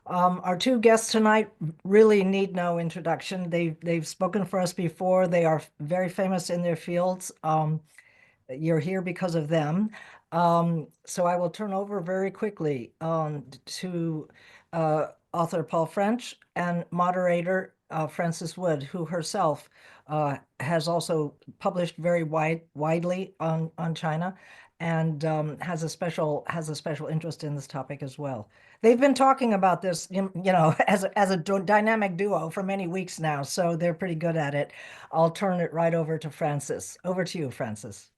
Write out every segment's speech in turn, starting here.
Our two guests tonight really need no introduction. They've spoken for us before. They are very famous in their fields. You're here because of them. So I will turn over very quickly to author Paul French and moderator Frances Wood, who herself has also published very widely on China and has a special interest in this topic as well. They've been talking about this, as a dynamic duo for many weeks now, so they're pretty good at it. I'll turn it right over to Frances. Over to you, Frances.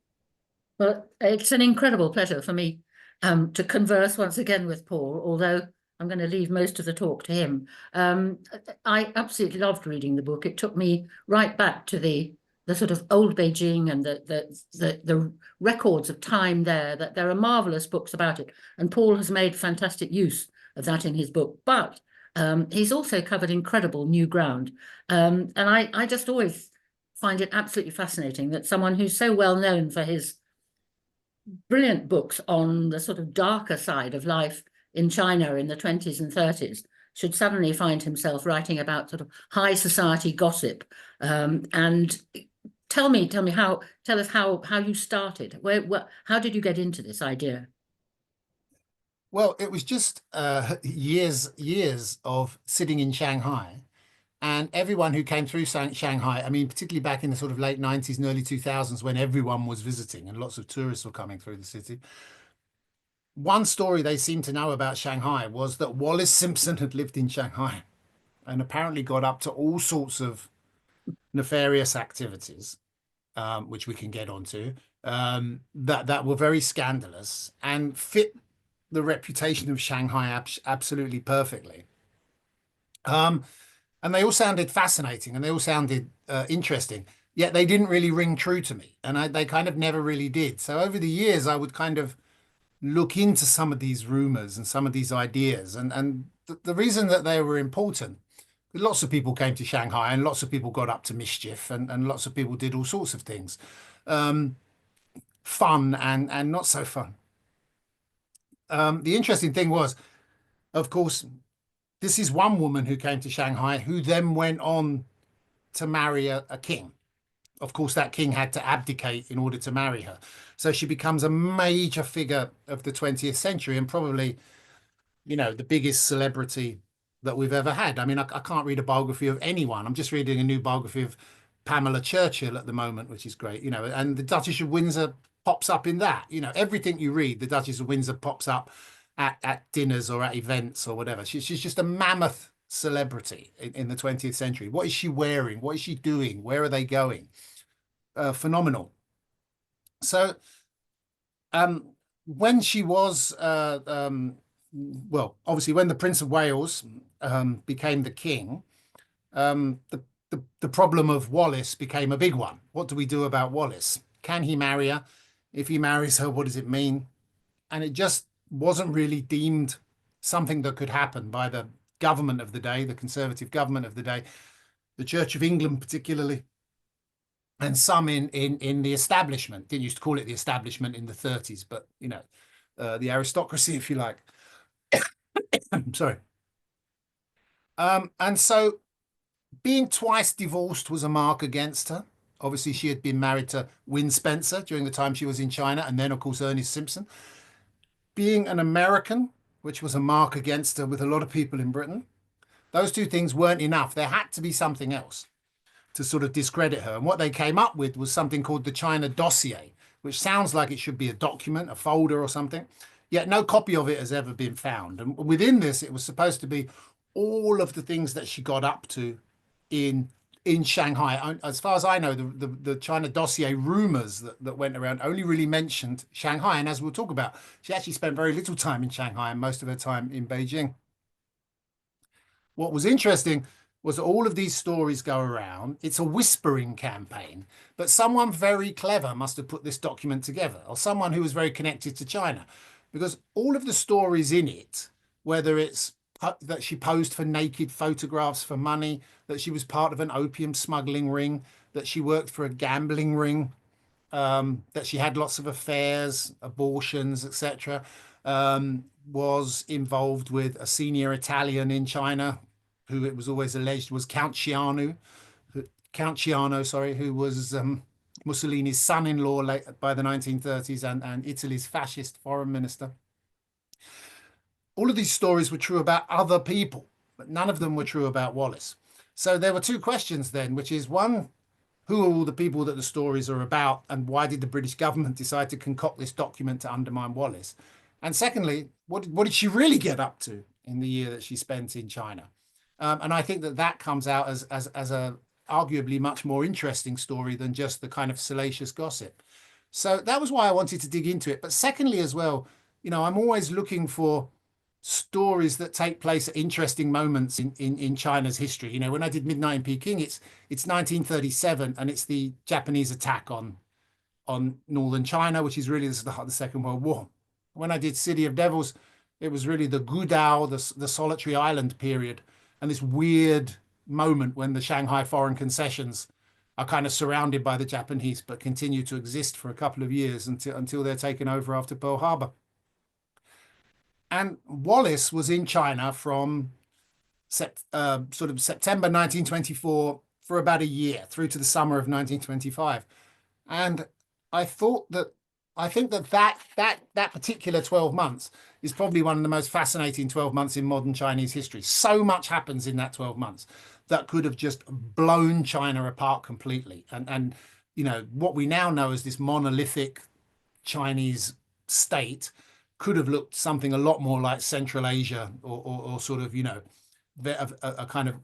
Well, it's an incredible pleasure for me to converse once again with Paul, although I'm going to leave most of the talk to him. I absolutely loved reading the book. It took me right back to the sort of old Beijing and the records of time there. That there are marvelous books about it, and Paul has made fantastic use of that in his book. But he's also covered incredible new ground, and I just always find it absolutely fascinating that someone who's so well known for his brilliant books on the sort of darker side of life in China in the 20s and 30s should suddenly find himself writing about sort of high society gossip. And tell us how you started. How did you get into this idea? Well, it was just years of sitting in Shanghai, and everyone who came through Shanghai, I mean, particularly back in the sort of late 90s and early 2000s when everyone was visiting and lots of tourists were coming through the city. One story they seemed to know about Shanghai was that Wallis Simpson had lived in Shanghai and apparently got up to all sorts of nefarious activities, which we can get onto, that were very scandalous and fit the reputation of Shanghai absolutely perfectly. And they all sounded fascinating and they all sounded interesting, yet they didn't really ring true to me. And they kind of never really did. So over the years, I would kind of look into some of these rumors and some of these ideas. And the reason that they were important, lots of people came to Shanghai and lots of people got up to mischief and lots of people did all sorts of things, fun and not so fun. The interesting thing was, of course, this is one woman who came to Shanghai who then went on to marry a king. Of course, that king had to abdicate in order to marry her. So she becomes a major figure of the 20th century and probably, the biggest celebrity that we've ever had. I mean, I can't read a biography of anyone. I'm just reading a new biography of Pamela Churchill at the moment, which is great, and the Duchess of Windsor pops up in that. Everything you read, the Duchess of Windsor pops up at dinners or at events or whatever. She's just a mammoth celebrity in the 20th century. What is she wearing? What is she doing? Where are they going? Phenomenal. So when she was, well, obviously when the Prince of Wales became the king, the problem of Wallis became a big one. What do we do about Wallis? Can he marry her? If he marries her, what does it mean? And it just wasn't really deemed something that could happen by the government of the day, the conservative government of the day, the Church of England particularly, and some in the establishment. Didn't used to call it the establishment in the 30s, but the aristocracy, if you like. I'm sorry. And so being twice divorced was a mark against her. Obviously, she had been married to Win Spencer during the time she was in China, and then, of course, Ernest Simpson. Being an American, which was a mark against her with a lot of people in Britain, those two things weren't enough. There had to be something else to sort of discredit her. And what they came up with was something called the China dossier, which sounds like it should be a document, a folder or something. Yet no copy of it has ever been found. And within this, it was supposed to be all of the things that she got up to in Shanghai. As far as I know, the China dossier rumors that went around only really mentioned Shanghai. And as we'll talk about, she actually spent very little time in Shanghai and most of her time in Beijing. What was interesting was that all of these stories go around. It's a whispering campaign, but someone very clever must have put this document together, or someone who was very connected to China, because all of the stories in it, whether it's that she posed for naked photographs for money, that she was part of an opium smuggling ring, that she worked for a gambling ring, that she had lots of affairs, abortions, etc. was involved with a senior Italian in China, who it was always alleged was Count Ciano, sorry, who was Mussolini's son-in-law by the 1930s and Italy's fascist foreign minister. All of these stories were true about other people, but none of them were true about Wallis. So there were two questions then, which is one, who are all the people that the stories are about, and why did the British government decide to concoct this document to undermine Wallis? And secondly, what did she really get up to in the year that she spent in China? And I think that comes out as a arguably much more interesting story than just the kind of salacious gossip. So that was why I wanted to dig into it. But secondly, as well, I'm always looking for stories that take place at interesting moments in China's history. When I did Midnight in Peking, it's 1937, and it's the Japanese attack on northern China, which is really the start of the Second World War. When I did City of Devils, it was really the Gudao, the solitary island period, and this weird moment when the Shanghai foreign concessions are kind of surrounded by the Japanese, but continue to exist for a couple of years until they're taken over after Pearl Harbor. And Wallis was in China from sort of September 1924 for about a year through to the summer of 1925. And I think that particular 12 months is probably one of the most fascinating 12 months in modern Chinese history. So much happens in that 12 months that could have just blown China apart completely. And what we now know as this monolithic Chinese state could have looked something a lot more like Central Asia or sort of, a kind of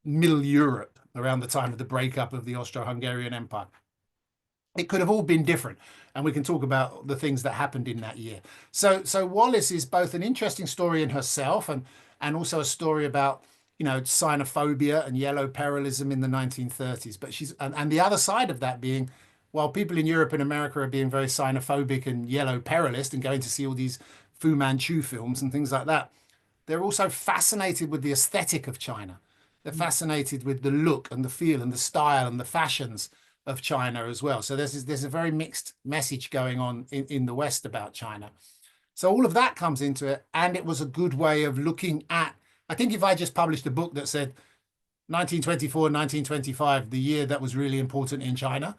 Middle Europe around the time of the breakup of the Austro-Hungarian Empire. It could have all been different, and we can talk about the things that happened in that year. So Wallis is both an interesting story in herself and also a story about, xenophobia and yellow perilism in the 1930s. But and the other side of that being, while people in Europe and America are being very xenophobic and yellow perilist and going to see all these Fu Manchu films and things like that, they're also fascinated with the aesthetic of China. They're fascinated with the look and the feel and the style and the fashions of China as well. So there's a very mixed message going on in the West about China. So all of that comes into it, and it was a good way of looking at, I think if I just published a book that said 1924, 1925, the year that was really important in China,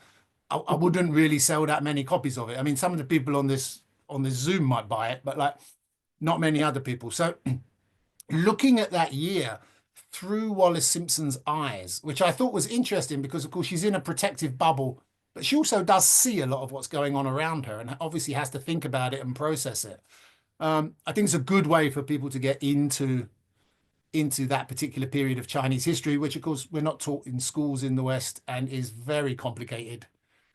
I wouldn't really sell that many copies of it. I mean, some of the people on this Zoom might buy it, but not many other people. So looking at that year through Wallis Simpson's eyes, which I thought was interesting because, of course, she's in a protective bubble, but she also does see a lot of what's going on around her and obviously has to think about it and process it. I think it's a good way for people to get into that particular period of Chinese history, which, of course, we're not taught in schools in the West and is very complicated.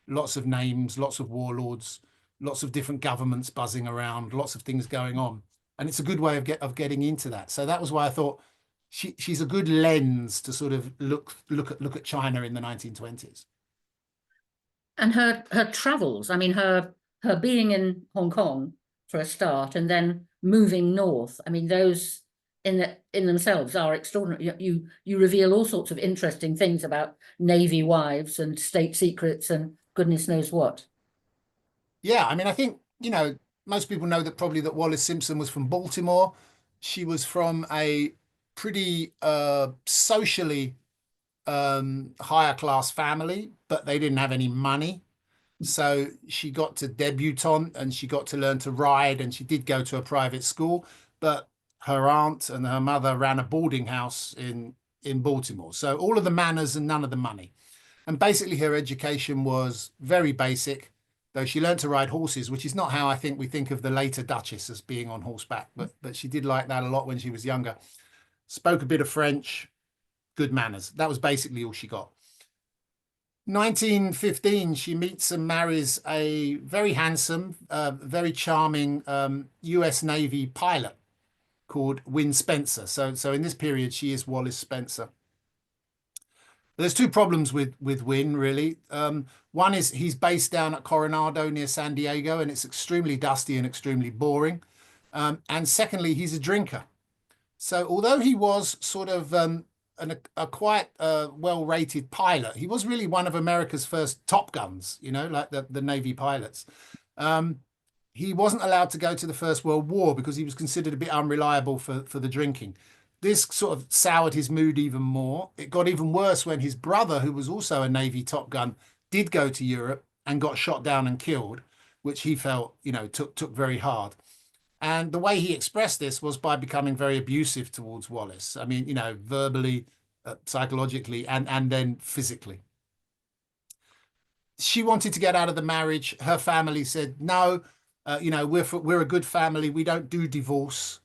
Lots of names, lots of warlords, lots of different governments buzzing around, lots of things going on. And it's a good way of getting into that. So that was why I thought she's a good lens to sort of look at China in the 1920s. And her travels, I mean, her being in Hong Kong for a start and then moving north, I mean, those in themselves are extraordinary. You reveal all sorts of interesting things about Navy wives and state secrets and goodness knows what. Yeah, I mean, I think, most people know that probably that Wallis Simpson was from Baltimore. She was from a pretty socially higher class family, but they didn't have any money. So she got to debutante and she got to learn to ride, and she did go to a private school, but her aunt and her mother ran a boarding house in Baltimore. So all of the manners and none of the money. And basically her education was very basic, though she learned to ride horses, which is not how I think we think of the later Duchess as being on horseback, but she did like that a lot when she was younger. Spoke a bit of French, good manners. That was basically all she got. 1915, she meets and marries a very handsome, very charming US Navy pilot called Win Spencer. So in this period, she is Wallis Spencer. There's two problems with Win, really. One is he's based down at Coronado near San Diego, and it's extremely dusty and extremely boring. And secondly, he's a drinker. So although he was sort of a quite well-rated pilot, he was really one of America's first Top Guns, like the Navy pilots. he wasn't allowed to go to the First World War because he was considered a bit unreliable for the drinking. This sort of soured his mood even more. It got even worse when his brother, who was also a Navy Top Gun, did go to Europe and got shot down and killed, which he felt, took very hard. And the way he expressed this was by becoming very abusive towards Wallis. I mean, verbally, psychologically, and then physically. She wanted to get out of the marriage. Her family said, no, we're a good family. We don't do divorce.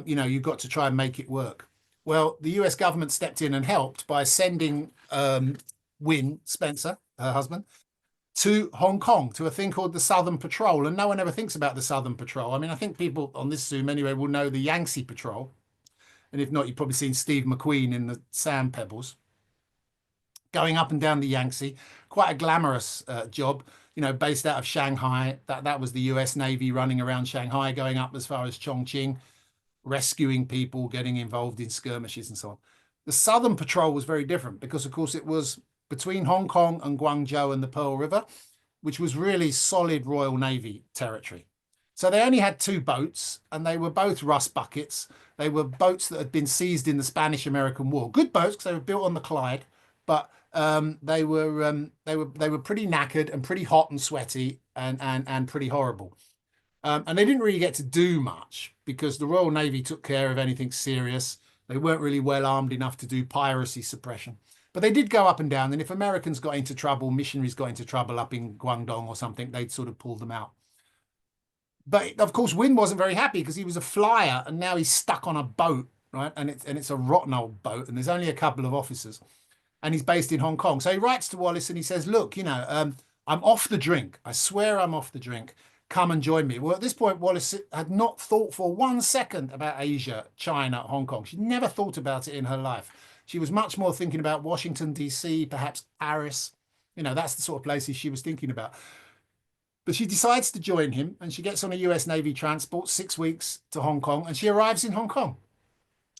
You've got to try and make it work. Well, the US government stepped in and helped by sending Win Spencer, her husband, to Hong Kong, to a thing called the Southern Patrol. And no one ever thinks about the Southern Patrol. I mean, I think people on this Zoom anyway will know the Yangtze Patrol. And if not, you've probably seen Steve McQueen in the Sand Pebbles. Going up and down the Yangtze, quite a glamorous job, based out of Shanghai. That was the US Navy running around Shanghai, going up as far as Chongqing, rescuing people, getting involved in skirmishes and so on. The Southern Patrol was very different because, of course, it was between Hong Kong and Guangzhou and the Pearl River, which was really solid Royal Navy territory. So they only had 2 boats, and they were both rust buckets. They were boats that had been seized in the Spanish-American War. Good boats because they were built on the Clyde, but they were pretty knackered and pretty hot and sweaty and pretty horrible. And they didn't really get to do much because the Royal Navy took care of anything serious. They weren't really well armed enough to do piracy suppression. But they did go up and down. And if Americans got into trouble, missionaries got into trouble up in Guangdong or something, they'd sort of pull them out. But of course, Win wasn't very happy because he was a flyer and now he's stuck on a boat, right? And it's a rotten old boat and there's only a couple of officers and he's based in Hong Kong. So he writes to Wallis and he says, look, I'm off the drink. I swear I'm off the drink. Come and join me. Well, at this point, Wallis had not thought for 1 second about Asia, China, Hong Kong. She never thought about it in her life. She was much more thinking about Washington, D.C., perhaps Paris. That's the sort of places she was thinking about. But she decides to join him and she gets on a US Navy transport 6 weeks to Hong Kong and she arrives in Hong Kong,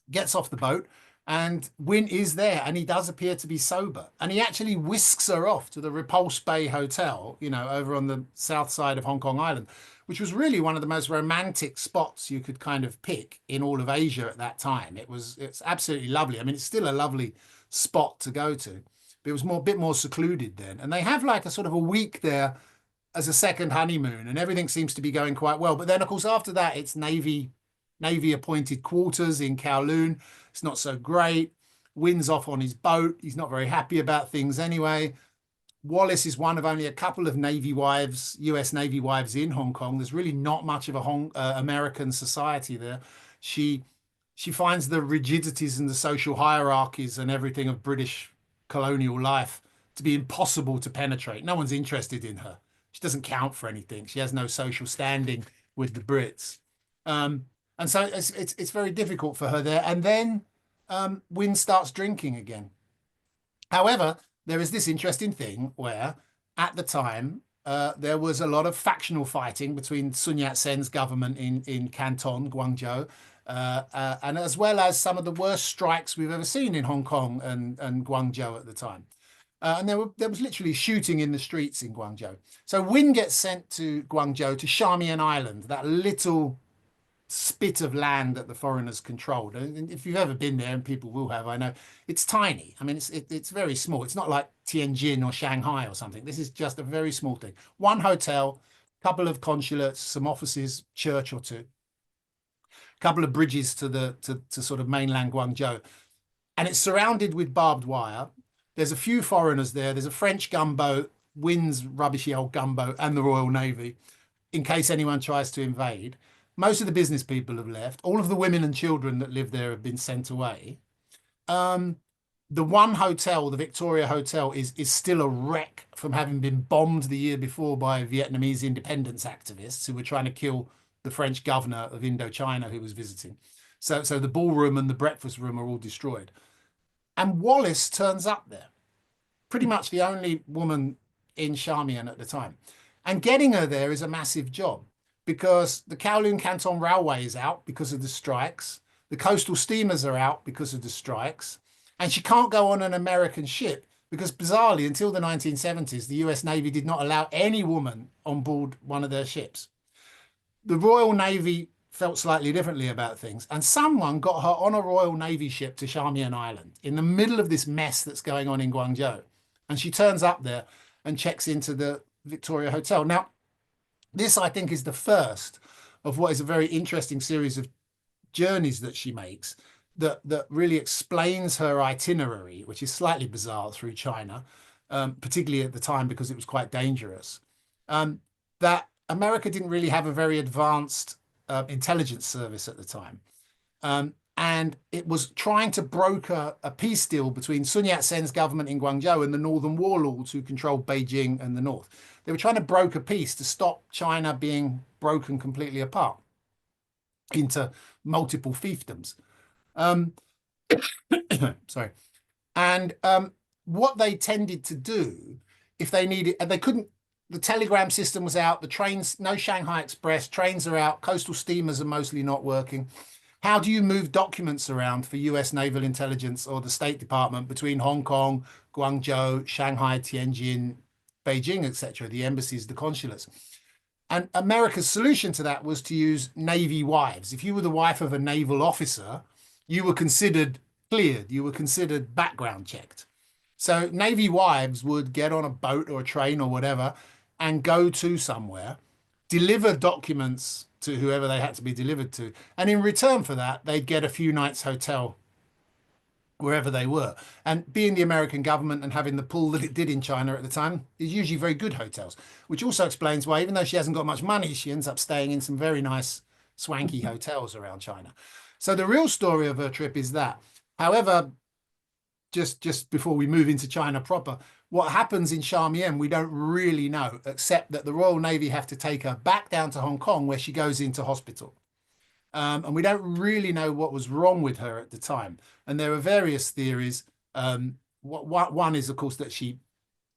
gets off the boat and Win is there and he does appear to be sober. And he actually whisks her off to the Repulse Bay Hotel, over on the south side of Hong Kong Island, which was really one of the most romantic spots you could kind of pick in all of Asia at that time. It's absolutely lovely. I mean, it's still a lovely spot to go to, but it was a bit more secluded then. And they have like a sort of a week there as a second honeymoon and everything seems to be going quite well. But then, of course, after that, it's Navy appointed quarters in Kowloon. It's not so great. Win's off on his boat. He's not very happy about things anyway. Wallis is one of only a couple of Navy wives, US Navy wives in Hong Kong. There's really not much of a American society there. She finds the rigidities and the social hierarchies and everything of British colonial life to be impossible to penetrate. No one's interested in her. She doesn't count for anything. She has no social standing with the Brits. And so it's very difficult for her there. And then Win starts drinking again. However, there is this interesting thing where at the time there was a lot of factional fighting between Sun Yat-sen's government in Canton, Guangzhou, and as well as some of the worst strikes we've ever seen in Hong Kong and Guangzhou at the time. And there was literally shooting in the streets in Guangzhou. So Win gets sent to Guangzhou, to Charmian Island, that little spit of land that the foreigners controlled. And if you've ever been there, and people will have, I know, it's tiny. I mean, it's very small. It's not like Tianjin or Shanghai or something. This is just a very small thing. One hotel, a couple of consulates, some offices, church or two, a couple of bridges to sort of mainland Guangzhou. And it's surrounded with barbed wire. There's a few foreigners there. There's a French gunboat, Win's rubbishy old gunboat, and the Royal Navy, in case anyone tries to invade. Most of the business people have left. All of the women and children that live there have been sent away. The one hotel, the Victoria Hotel, is still a wreck from having been bombed the year before by Vietnamese independence activists who were trying to kill the French governor of Indochina who was visiting. So the ballroom and the breakfast room are all destroyed. And Wallis turns up there, pretty much the only woman in Charmian at the time. And getting her there is a massive job because the Kowloon Canton Railway is out because of the strikes. The coastal steamers are out because of the strikes. And she can't go on an American ship because, bizarrely, until the 1970s, the US Navy did not allow any woman on board one of their ships. the Royal Navy felt slightly differently about things, and someone got her on a Royal Navy ship to Charmian Island in the middle of this mess that's going on in Guangzhou. And she turns up there and checks into the Victoria Hotel. Now, this, I think, is the first of what is a very interesting series of journeys that she makes that really explains her itinerary, which is slightly bizarre through China, particularly at the time because it was quite dangerous. That America didn't really have a very advanced intelligence service at the time. And it was trying to broker a peace deal between Sun Yat-sen's government in Guangzhou and the northern warlords who controlled Beijing and the north. They were trying to broker peace to stop China being broken completely apart into multiple fiefdoms. Sorry. And what they tended to do, if they needed, and they couldn't, the telegram system was out, the trains, no Shanghai Express, trains are out, coastal steamers are mostly not working. How do you move documents around for US naval intelligence or the State Department between Hong Kong, Guangzhou, Shanghai, Tianjin, Beijing, etc., the embassies, the consulates? And America's solution to that was to use Navy wives. If you were the wife of a naval officer, you were considered cleared, you were considered background checked. So Navy wives would get on a boat or a train or whatever and go to somewhere, deliver documents to whoever they had to be delivered to. And in return for that, they'd get a few nights hotel wherever they were. And being the American government and having the pull that it did in China at the time, is usually very good hotels, which also explains why, even though she hasn't got much money, she ends up staying in some very nice, swanky hotels around China. So the real story of her trip is that. However, just before we move into China proper, what happens in Charmian, we don't really know, except that the Royal Navy have to take her back down to Hong Kong, where she goes into hospital. And we don't really know what was wrong with her at the time. And there are various theories. One is, of course, that she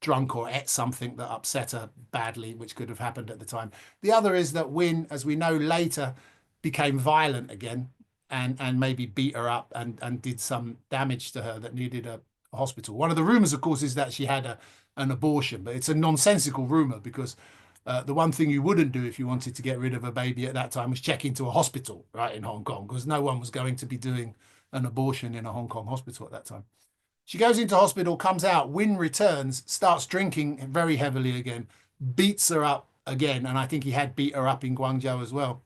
drunk or ate something that upset her badly, which could have happened at the time. The other is that Wynne, as we know later, became violent again and maybe beat her up and did some damage to her that needed a hospital. One of the rumors, of course, is that she had an abortion, but it's a nonsensical rumor because the one thing you wouldn't do if you wanted to get rid of a baby at that time was check into a hospital, right, in Hong Kong, because no one was going to be doing an abortion in a Hong Kong hospital at that time. She goes into hospital, comes out, Wynne returns, starts drinking very heavily again, beats her up again, and I think he had beat her up in Guangzhou as well.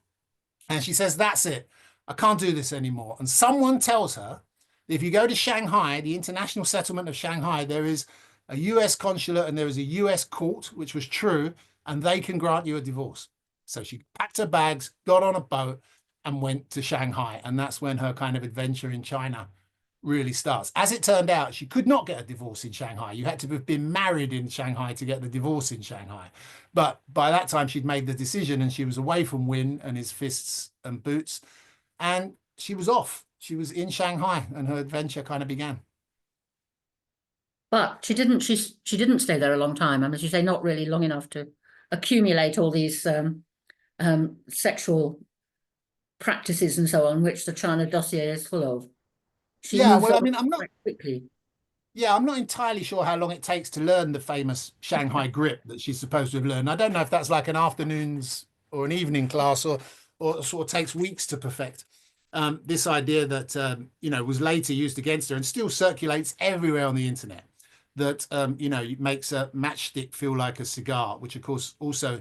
And she says, that's it. I can't do this anymore. And someone tells her that if you go to Shanghai, the international settlement of Shanghai, there is a US consulate and there is a US court, which was true, and they can grant you a divorce. So she packed her bags, got on a boat, and went to Shanghai. And that's when her kind of adventure in China really starts. As it turned out, she could not get a divorce in Shanghai. You had to have been married in Shanghai to get the divorce in Shanghai. But by that time, she'd made the decision and she was away from Wynne and his fists and boots. And she was off. She was in Shanghai and her adventure kind of began. But she didn't stay there a long time. And as you say, not really long enough to accumulate all these sexual practices and so on, which the China dossier is full of. She moved on I'm not quite quickly. Yeah, I'm not entirely sure how long it takes to learn the famous Shanghai grip that she's supposed to have learned. I don't know if that's like an afternoon's or an evening class or sort of takes weeks to perfect. This idea that, was later used against her and still circulates everywhere on the internet, that, makes a matchstick feel like a cigar, which, of course, also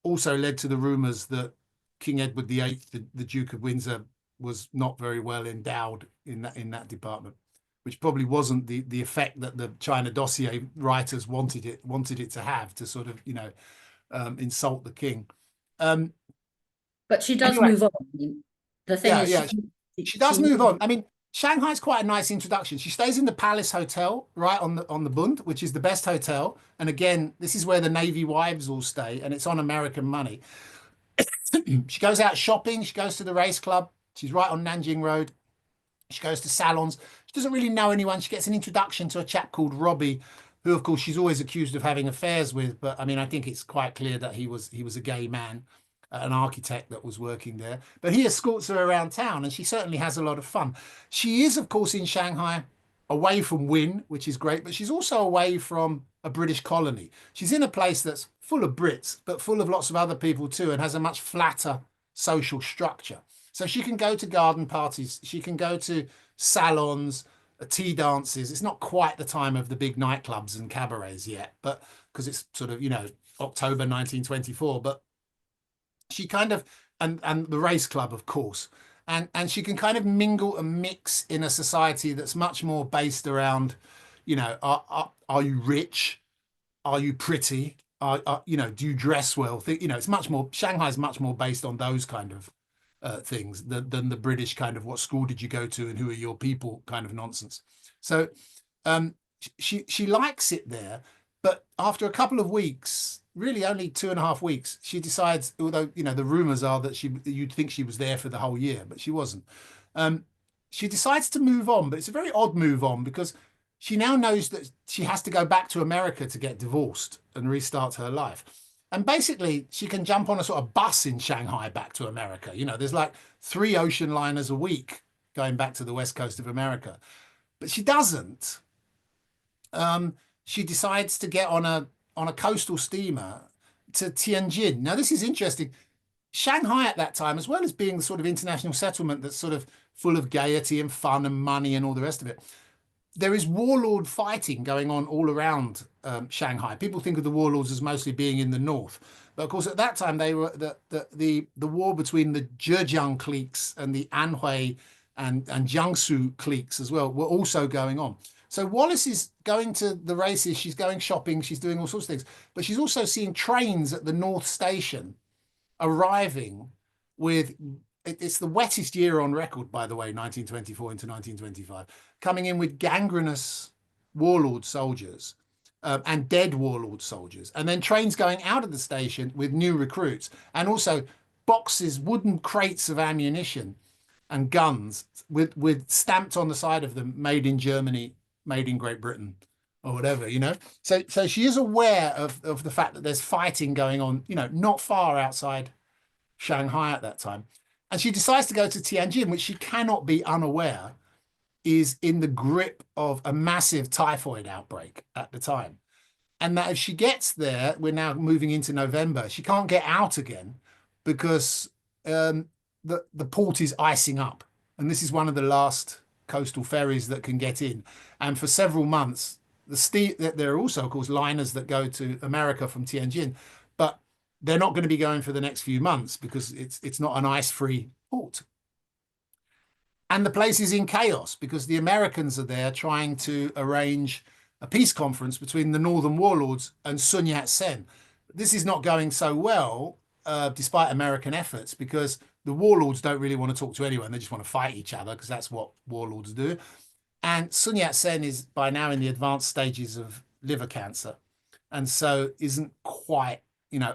led to the rumors that King Edward VIII, the Duke of Windsor, was not very well endowed in that department, which probably wasn't the effect that the China dossier writers wanted it to have, to sort of, insult the king. But she does Anyway. move on. I mean, the thing is, she does move on. I mean, Shanghai's quite a nice introduction. She stays in the Palace Hotel, right on the Bund, which is the best hotel. And again, this is where the Navy wives all stay, and it's on American money. She goes out shopping. She goes to the race club. She's right on Nanjing Road. She goes to salons. She doesn't really know anyone. She gets an introduction to a chap called Robbie, who, of course, she's always accused of having affairs with. But I mean, I think it's quite clear that he was a gay man, an architect that was working there. But he escorts her around town, and she certainly has a lot of fun. She is, of course, in Shanghai away from Wynne, which is great, but she's also away from a British colony. She's in a place that's full of Brits, but full of lots of other people too, and has a much flatter social structure. So she can go to garden parties, she can go to salons, tea dances. It's not quite the time of the big nightclubs and cabarets yet, but because it's sort of, October 1924, but she kind of, and the race club, of course, and she can kind of mingle and mix in a society that's much more based around, are you rich? Are you pretty? Do you dress well? It's much more, Shanghai's much more based on those kind of things than the British kind of what school did you go to and who are your people kind of nonsense. So she likes it there, but after a couple of weeks, really only 2.5 weeks, she decides, although, the rumors are that you'd think she was there for the whole year, but she wasn't. She decides to move on, but it's a very odd move on because she now knows that she has to go back to America to get divorced and restart her life. And basically, she can jump on a sort of bus in Shanghai back to America. There's like 3 ocean liners a week going back to the west coast of America. But she doesn't. She decides to get on a coastal steamer to Tianjin. Now, this is interesting. Shanghai at that time, as well as being the sort of international settlement that's sort of full of gaiety and fun and money and all the rest of it, there is warlord fighting going on all around Shanghai. People think of the warlords as mostly being in the north. But of course, at that time, they were the war between the Zhejiang cliques and the Anhui and Jiangsu cliques as well were also going on. So Wallis is going to the races, she's going shopping, she's doing all sorts of things, but she's also seeing trains at the North Station arriving with, it's the wettest year on record, by the way, 1924 into 1925, coming in with gangrenous warlord soldiers and dead warlord soldiers, and then trains going out of the station with new recruits, and also boxes, wooden crates of ammunition and guns with stamped on the side of them, made in Germany, made in Great Britain, or whatever, So she is aware of the fact that there's fighting going on, not far outside Shanghai at that time. And she decides to go to Tianjin, which she cannot be unaware is in the grip of a massive typhoid outbreak at the time. And that if she gets there, we're now moving into November, she can't get out again because the port is icing up. And this is one of the last coastal ferries that can get in. And for several months, there are also, of course, liners that go to America from Tianjin, but they're not going to be going for the next few months because it's not an ice-free port. And the place is in chaos because the Americans are there trying to arrange a peace conference between the Northern warlords and Sun Yat-sen. This is not going so well, despite American efforts, because the warlords don't really want to talk to anyone. They just want to fight each other because that's what warlords do. And Sun Yat-sen is by now in the advanced stages of liver cancer, and so isn't quite,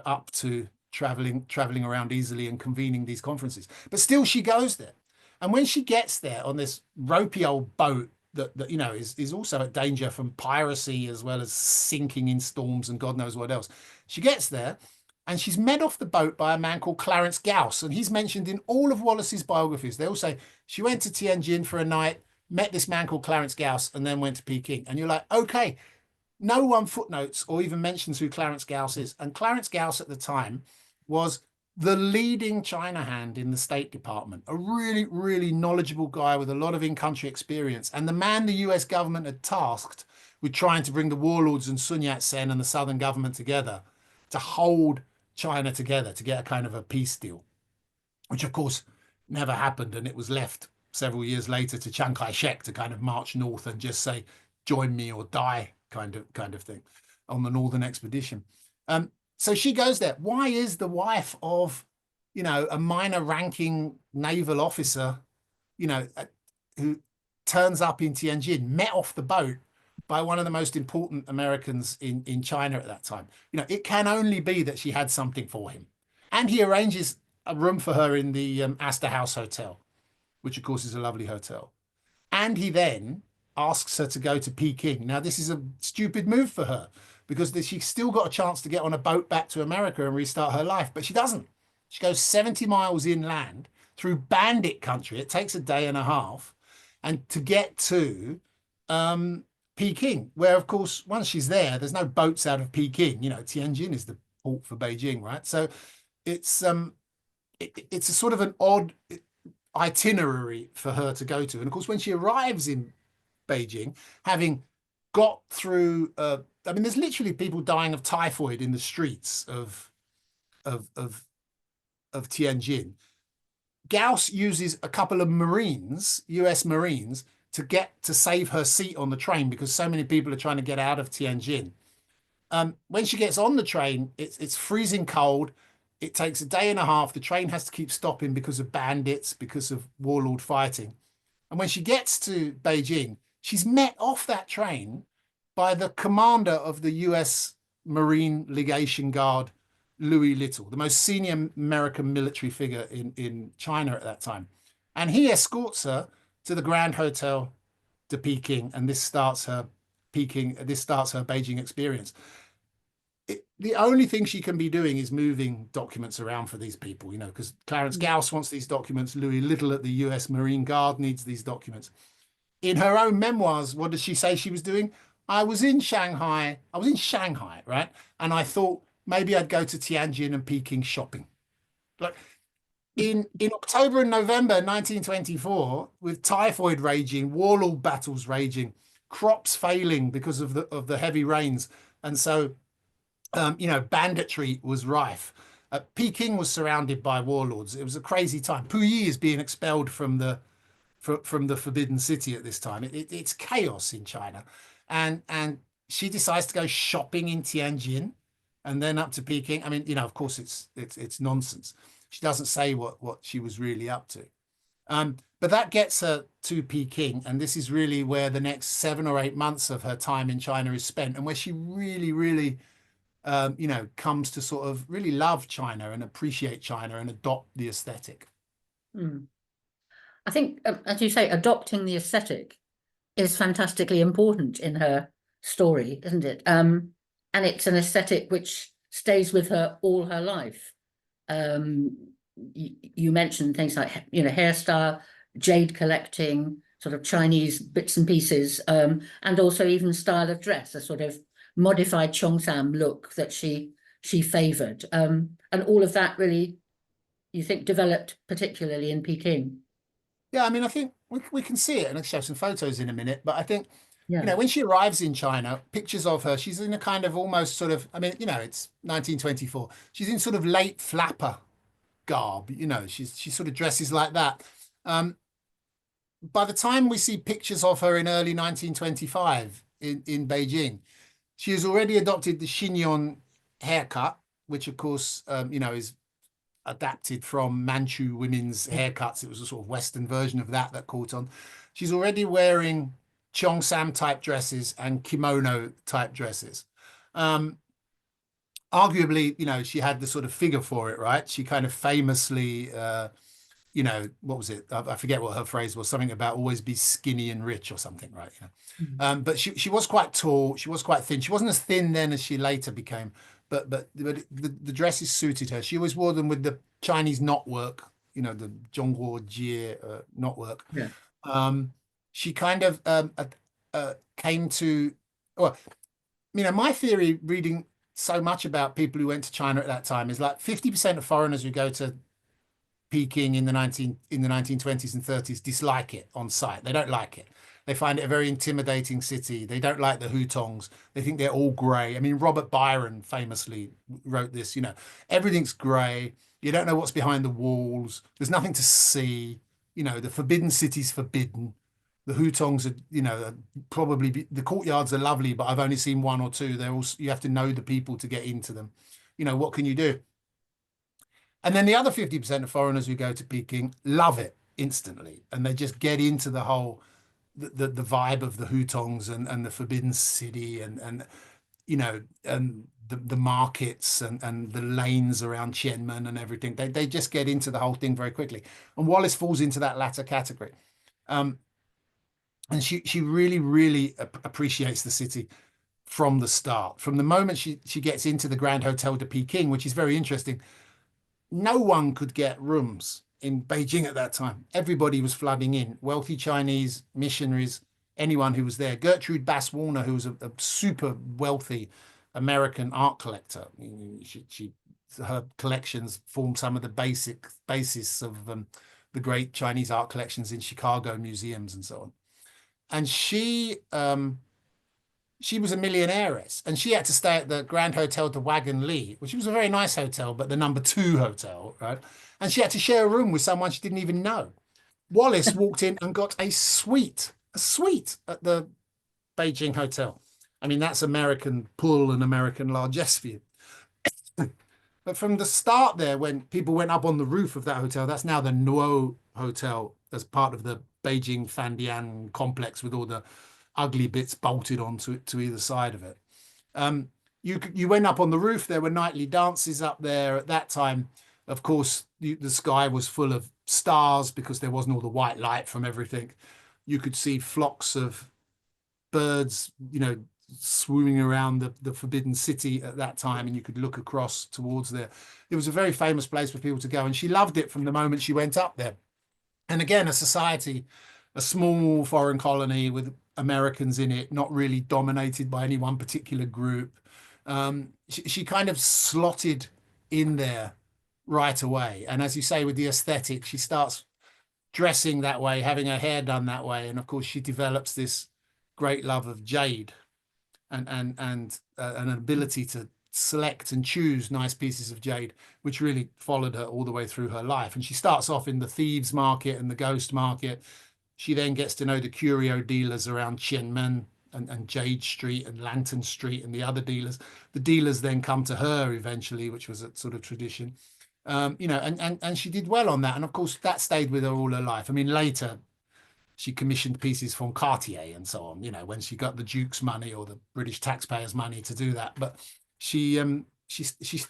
up to traveling around easily and convening these conferences. But still, she goes there. And when she gets there on this ropey old boat that is also at danger from piracy as well as sinking in storms and God knows what else, she gets there and she's met off the boat by a man called Clarence Gauss. And he's mentioned in all of Wallis's biographies. They all say she went to Tianjin for a night, met this man called Clarence Gauss, and then went to Peking. And you're like, okay, no one footnotes or even mentions who Clarence Gauss is. And Clarence Gauss at the time was the leading China hand in the State Department, a really, really knowledgeable guy with a lot of in-country experience, and the man the US government had tasked with trying to bring the warlords and Sun Yat-sen and the Southern government together to hold China together to get a kind of a peace deal, which of course never happened. And it was left several years later to Chiang Kai-shek to kind of march north and just say, join me or die kind of thing on the Northern Expedition. So she goes there. Why is the wife of, a minor ranking naval officer, who turns up in Tianjin, met off the boat by one of the most important Americans in China at that time? It can only be that she had something for him. And he arranges a room for her in the Astor House Hotel, which of course is a lovely hotel. And he then asks her to go to Peking. Now, this is a stupid move for her because she's still got a chance to get on a boat back to America and restart her life, but she doesn't. She goes 70 miles inland through bandit country. It takes a day and a half. And to get to Peking, where of course once she's there, there's no boats out of Peking. You know, Tianjin is the port for Beijing, right? So it's it's a sort of an odd itinerary for her to go to. And of course, when she arrives in Beijing, having got through, I mean, there's literally people dying of typhoid in the streets of of of Tianjin. Gauss uses a couple of Marines, US Marines, to save her seat on the train because so many people are trying to get out of Tianjin. When she gets on the train, it's freezing cold. It takes a day and a half. The train has to keep stopping because of bandits, because of warlord fighting. And when she gets to Beijing, she's met off that train by the commander of the US Marine Legation Guard, Louis Little, the most senior American military figure in China at that time. And he escorts her to the Grand Hotel de Peking, and this starts her Beijing experience. The only thing she can be doing is moving documents around for these people, you know, because Clarence Gauss wants these documents. Louis Little at the US Marine Guard needs these documents. In her own memoirs, what does she say she was doing? I was in Shanghai, right? And I thought maybe I'd go to Tianjin and Peking shopping. Like in October and November 1924, with typhoid raging, warlord battles raging, crops failing because of the heavy rains. And so you know, banditry was rife. Peking was surrounded by warlords. It was a crazy time. Puyi is being expelled from the Forbidden City at this time. It's chaos in China, and she decides to go shopping in Tianjin, and then up to Peking. I mean, you know, of course, it's nonsense. She doesn't say what she was really up to, but that gets her to Peking, and this is really where the next 7 or 8 months of her time in China is spent, and where she really you know, comes to sort of really love China and appreciate China and adopt the aesthetic. I think, as you say, adopting the aesthetic is fantastically important in her story, isn't it? And it's an aesthetic which stays with her all her life. You mentioned things like, you know, hairstyle, jade collecting, sort of Chinese bits and pieces, and also even style of dress, a sort of modified Cheongsam look that she favoured, and all of that really, you think, developed particularly in Peking. Yeah, I mean, I think we can see it, and I'll show some photos in a minute. But I think, Yeah. you know, when she arrives in China, pictures of her, she's in a kind of almost sort of, I mean, you know, it's 1924. She's in sort of late flapper garb. You know, she sort of dresses like that. By the time we see pictures of her in early 1925 in Beijing, she has already adopted the chignon haircut, which of course, you know, is adapted from Manchu women's haircuts. It was a sort of Western version of that caught on. She's already wearing Cheongsam type dresses and kimono type dresses. Arguably, you know, she had the sort of figure for it, right? She kind of famously, you know, what was it? I forget what her phrase was, something about always be skinny and rich or something, right? You know? But she was quite tall. She was quite thin. She wasn't as thin then as she later became, but the dresses suited her. She always wore them with the Chinese knotwork, you know, the Zhongguo Jie knotwork. Yeah. She kind of came to, well, you know, my theory, reading so much about people who went to China at that time, is like 50% of foreigners who go to Peking in the 1920s and 30s dislike it on sight. They don't like it. They find it a very intimidating city. They don't like the hutongs. They think they're all grey. I mean, Robert Byron famously wrote this, you know, everything's grey. You don't know what's behind the walls. There's nothing to see. You know, the forbidden city's forbidden. The hutongs are, you know, probably the courtyards are lovely, but I've only seen one or two. They're all, you have to know the people to get into them. You know, what can you do? And then the other 50% of foreigners who go to Peking love it instantly, and they just get into the whole the vibe of the hutongs and the forbidden city and you know and the markets and the lanes around Tiananmen and everything. They just get into the whole thing very quickly. And Wallis falls into that latter category. And she really appreciates the city from the start. From the moment she gets into the Grand Hotel de Peking, which is very interesting. No one could get rooms in Beijing at that time. Everybody was flooding in. Wealthy Chinese missionaries, anyone who was there. Gertrude Bass Warner, who was a super wealthy American art collector. Her collections form some of the basis of the great Chinese art collections in Chicago museums and so on. And she was a millionairess, and she had to stay at the Grand Hotel de Wagon Lee, which was a very nice hotel, but the #2 hotel, right? And she had to share a room with someone she didn't even know. Wallis walked in and got a suite at the Beijing hotel. I mean, that's American pull and American largesse for you. But from the start there, when people went up on the roof of that hotel, that's now the Nuo Hotel as part of the Beijing Fandian complex with all the ugly bits bolted onto it to either side of it. You went up on the roof. There were nightly dances up there. At that time, of course, the sky was full of stars because there wasn't all the white light from everything. You could see flocks of birds, swimming around the Forbidden City at that time, and you could look across towards there. It was a very famous place for people to go, and she loved it from the moment she went up there. And again, a society, a small foreign colony with Americans in it, not really dominated by any one particular group. She kind of slotted in there right away. And as you say, with the aesthetic, she starts dressing that way, having her hair done that way. And of course, she develops this great love of jade and an ability to select and choose nice pieces of jade, which really followed her all the way through her life. And she starts off in the thieves market and the ghost market. She then gets to know the curio dealers around Qianmen and Jade Street and Lantern Street and the other dealers. The dealers then come to her eventually, which was a sort of tradition. And she did well on that. And of course, that stayed with her all her life. I mean, later, she commissioned pieces from Cartier and so on, when she got the Duke's money or the British taxpayers' money to do that. But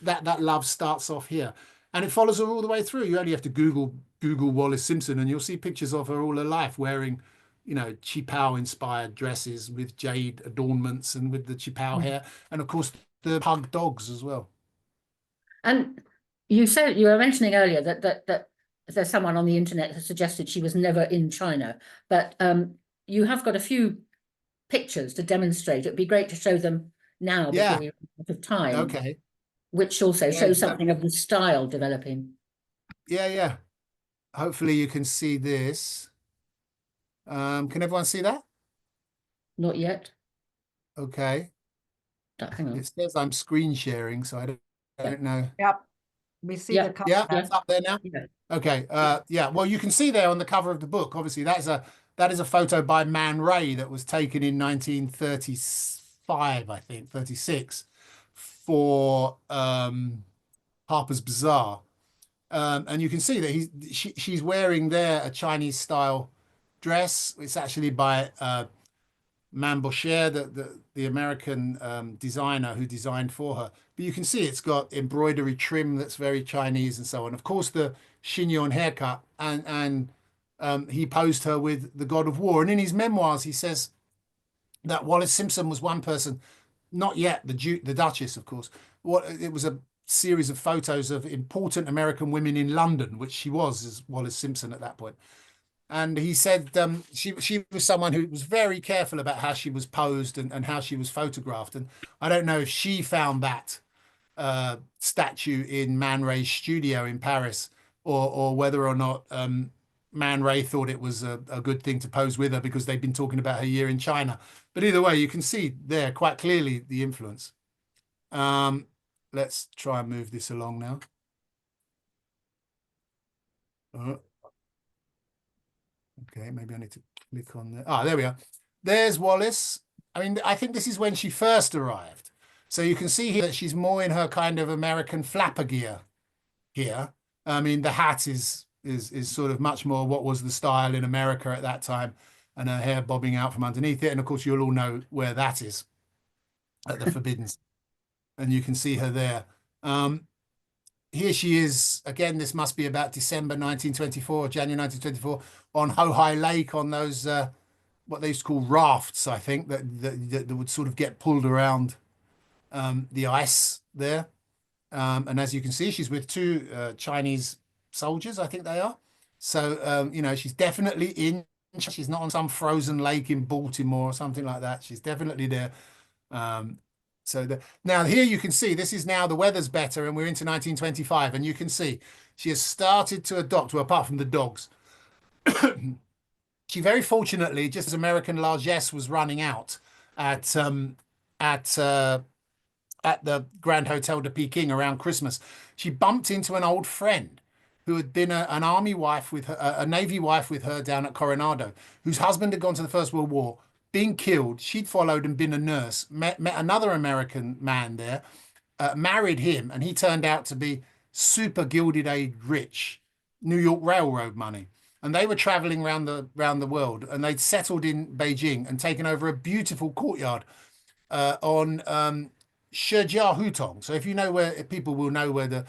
that love starts off here, and it follows her all the way through. You only have to Google Wallis Simpson, and you'll see pictures of her all her life wearing, Qipao inspired dresses with jade adornments and with the Qipao hair, and of course the pug dogs as well. And you were mentioning earlier that there's someone on the internet who suggested she was never in China, but you have got a few pictures to demonstrate. It'd be great to show them now before we run out of time. Okay. Which also shows something of the style developing. Yeah. Hopefully you can see this. Can everyone see that? Not yet. Okay. Hang on. It says I'm screen sharing, so I don't know. Yep. We see the cover. Yeah, it's up there now. Yeah. Okay. Well, you can see there on the cover of the book. Obviously, that is a photo by Man Ray that was taken in 1935, I think, 36, for Harper's Bazaar. And you can see that she's wearing there a Chinese style dress. It's actually by Man Boucher, the American designer who designed for her. But you can see it's got embroidery trim that's very Chinese and so on. Of course, the chignon haircut, and he posed her with the God of War. And in his memoirs, he says that Wallis Simpson was one person, not yet the Duchess, of course. It was a series of photos of important American women in London, which she was as Wallis Simpson at that point. And he said she was someone who was very careful about how she was posed and how she was photographed. And I don't know if she found that statue in Man Ray's studio in Paris, or whether or not Man Ray thought it was a good thing to pose with her because they'd been talking about her year in China. But either way, you can see there quite clearly the influence. Let's try and move this along now. Okay, maybe I need to click on there. There we are. There's Wallis. I mean, I think this is when she first arrived. So you can see here that she's more in her kind of American flapper gear here. I mean, the hat is sort of much more what was the style in America at that time, and her hair bobbing out from underneath it. And of course, you'll all know where that is, at the Forbidden. And you can see her there. Here she is again. This must be about December 1924, January 1924, on Hohai Lake on those what they used to call rafts, I think, that would sort of get pulled around the ice there. And as you can see, she's with two Chinese soldiers, I think they are. So she's definitely in She's not on some frozen lake in Baltimore or something like that. She's definitely there. Now here you can see this is now the weather's better and we're into 1925, and you can see she has started to adopt, well, apart from the dogs. She very fortunately, just as American largesse was running out at at uh, at the Grand Hotel de Peking around Christmas, she bumped into an old friend who had been an army wife with her, a navy wife with her down at Coronado, whose husband had gone to the First World War, been killed. She'd followed and been a nurse, met another American man there, married him, and he turned out to be super Gilded Age rich, New York Railroad money. And they were traveling around the world, and they'd settled in Beijing and taken over a beautiful courtyard on Shijia Hutong. So if you know where, people will know where the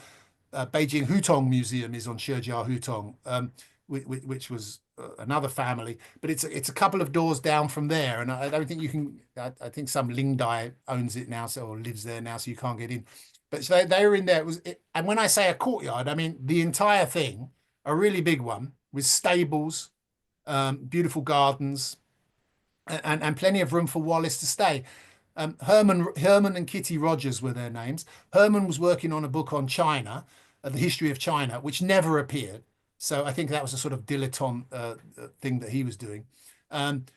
Beijing Hutong Museum is on Shijia Hutong, which was another family, but it's a couple of doors down from there, and I don't think you can. I think some Lingdai owns it now, or lives there now, so you can't get in. But so they were in there. And when I say a courtyard, I mean the entire thing, a really big one with stables, beautiful gardens, and plenty of room for Wallis to stay. Herman and Kitty Rogers were their names. Herman was working on a book on China, the history of China, which never appeared. So I think that was a sort of dilettante thing that he was doing. And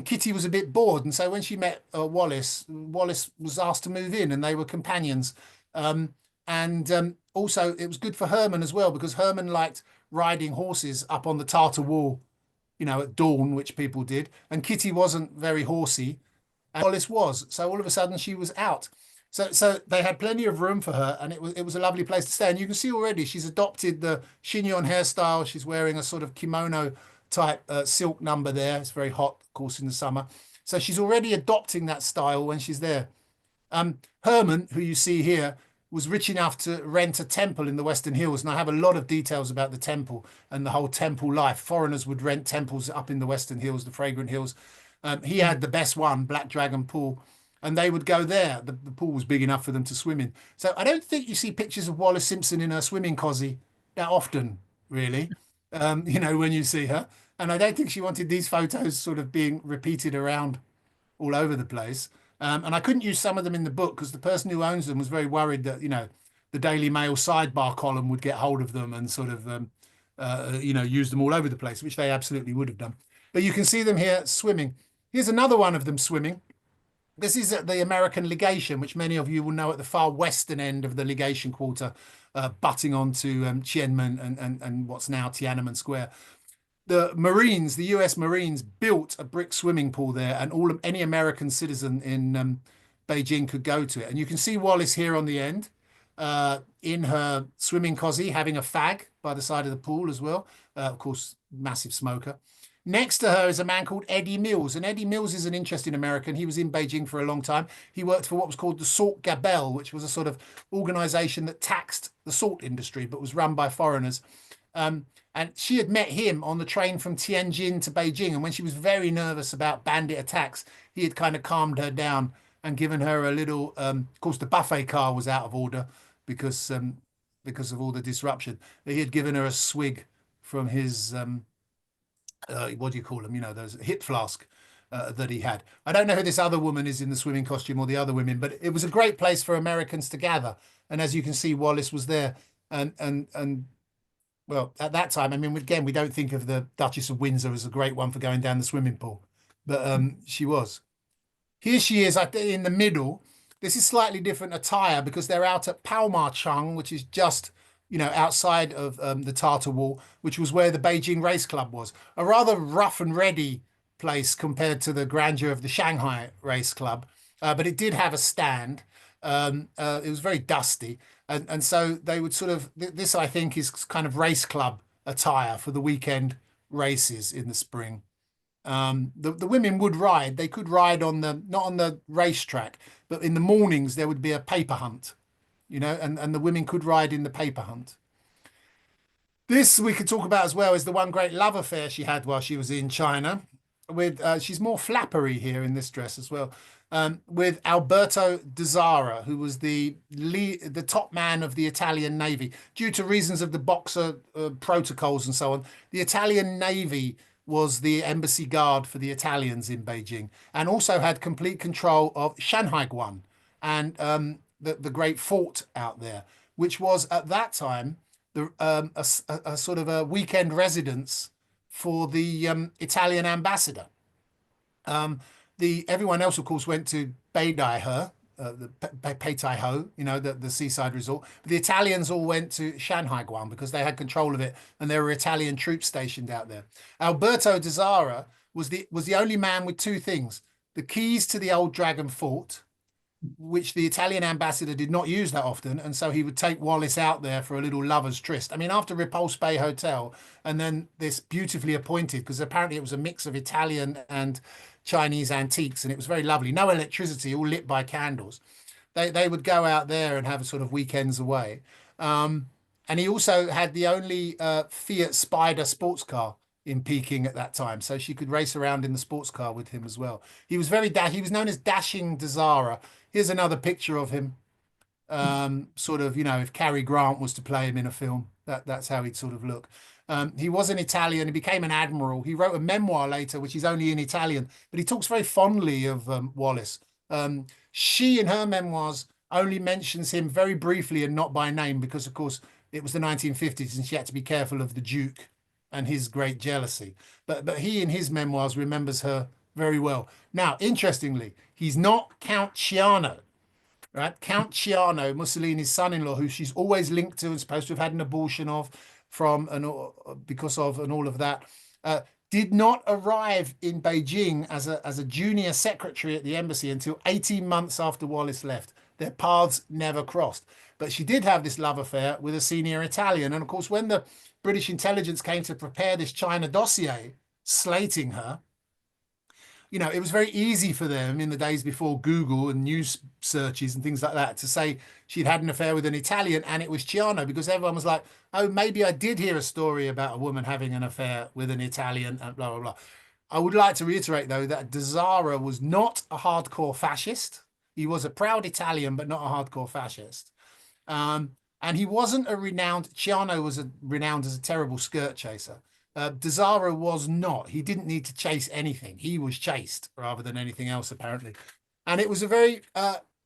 Kitty was a bit bored. And so when she met Wallis was asked to move in, and they were companions. Also, it was good for Herman as well, because Herman liked riding horses up on the Tartar Wall, at dawn, which people did. And Kitty wasn't very horsey, and Wallis was. So all of a sudden she was out. So they had plenty of room for her, and it was a lovely place to stay. And you can see already she's adopted the chignon hairstyle. She's wearing a sort of kimono type silk number there. It's very hot, of course, in the summer. So she's already adopting that style when she's there. Herman, who you see here, was rich enough to rent a temple in the Western Hills. And I have a lot of details about the temple and the whole temple life. Foreigners would rent temples up in the Western Hills, the Fragrant Hills. He had the best one, Black Dragon Pool, and they would go there. The pool was big enough for them to swim in. So I don't think you see pictures of Wallis Simpson in her swimming cosy that often, really, when you see her. And I don't think she wanted these photos sort of being repeated around all over the place. And I couldn't use some of them in the book because the person who owns them was very worried that, the Daily Mail sidebar column would get hold of them and sort of, use them all over the place, which they absolutely would have done. But you can see them here swimming. Here's another one of them swimming. This is at the American legation, which many of you will know at the far western end of the legation quarter, butting onto Tiananmen and what's now Tiananmen Square. The Marines, the US Marines, built a brick swimming pool there, and any American citizen in Beijing could go to it. And you can see Wallis here on the end, in her swimming cosy, having a fag by the side of the pool as well. Of course, massive smoker. Next to her is a man called Eddie Mills. And Eddie Mills is an interesting American. He was in Beijing for a long time. He worked for what was called the Salt Gabelle, which was a sort of organization that taxed the salt industry, but was run by foreigners. And she had met him on the train from Tianjin to Beijing. And when she was very nervous about bandit attacks, he had kind of calmed her down and given her a little, of course, the buffet car was out of order because of all the disruption. He had given her a swig from his... what do you call them? Those hip flask that he had. I don't know who this other woman is in the swimming costume or the other women, but it was a great place for Americans to gather. And as you can see, Wallis was there. And well, at that time, I mean, again, we don't think of the Duchess of Windsor as a great one for going down the swimming pool, but she was. Here she is in the middle. This is slightly different attire because they're out at Paomachang, which is just outside of the Tartar Wall, which was where the Beijing Race Club was. A rather rough and ready place compared to the grandeur of the Shanghai Race Club, but it did have a stand. It was very dusty. And so they would sort of, this I think is kind of race club attire for the weekend races in the spring. The women would ride. They could ride not on the racetrack, but in the mornings there would be a paper hunt. And the women could ride in the paper hunt. This we could talk about as well is the one great love affair she had while she was in China. She's more flappery here in this dress as well, with Alberto de Zara, who was the top man of the Italian Navy. Due to reasons of the boxer protocols and so on, the Italian Navy was the embassy guard for the Italians in Beijing, and also had complete control of Shanghai and the great fort out there, which was at that time a sort of a weekend residence for the Italian ambassador. Everyone else, of course, went to Beidaihe, the Peitaiho, the seaside resort. But the Italians all went to Shanghai because they had control of it, and there were Italian troops stationed out there. Alberto de Zara was the only man with two things: the keys to the old Dragon Fort, which the Italian ambassador did not use that often, and so he would take Wallis out there for a little lover's tryst. I mean, after Repulse Bay Hotel, and then this beautifully appointed, because apparently it was a mix of Italian and Chinese antiques, and it was very lovely. No electricity, all lit by candles. They would go out there and have sort of weekends away. And he also had the only Fiat Spider sports car in Peking at that time, so she could race around in the sports car with him as well. He was he was known as Dashing de Zara. Here's another picture of him. Sort of, if Cary Grant was to play him in a film, that's how he'd sort of look. He was an Italian. He became an admiral. He wrote a memoir later, which is only in Italian, but he talks very fondly of Wallis. She, in her memoirs, only mentions him very briefly and not by name, because, of course, it was the 1950s and she had to be careful of the Duke and his great jealousy. But he, in his memoirs, remembers her very well. Now, interestingly, he's not Count Ciano, right? Count Ciano, Mussolini's son-in-law, who she's always linked to and supposed to have had an abortion because of and all of that, did not arrive in Beijing as a junior secretary at the embassy until 18 months after Wallis left. Their paths never crossed. But she did have this love affair with a senior Italian. And of course, when the British intelligence came to prepare this China dossier slating her, it was very easy for them in the days before Google and news searches and things like that to say she'd had an affair with an Italian and it was Ciano, because everyone was like, oh, maybe I did hear a story about a woman having an affair with an Italian and blah, blah, blah. I would like to reiterate, though, that de Zara was not a hardcore fascist. He was a proud Italian, but not a hardcore fascist. And he wasn't Ciano was renowned as a terrible skirt chaser. De Zara was not. He didn't need to chase anything. He was chased rather than anything else, apparently. And it was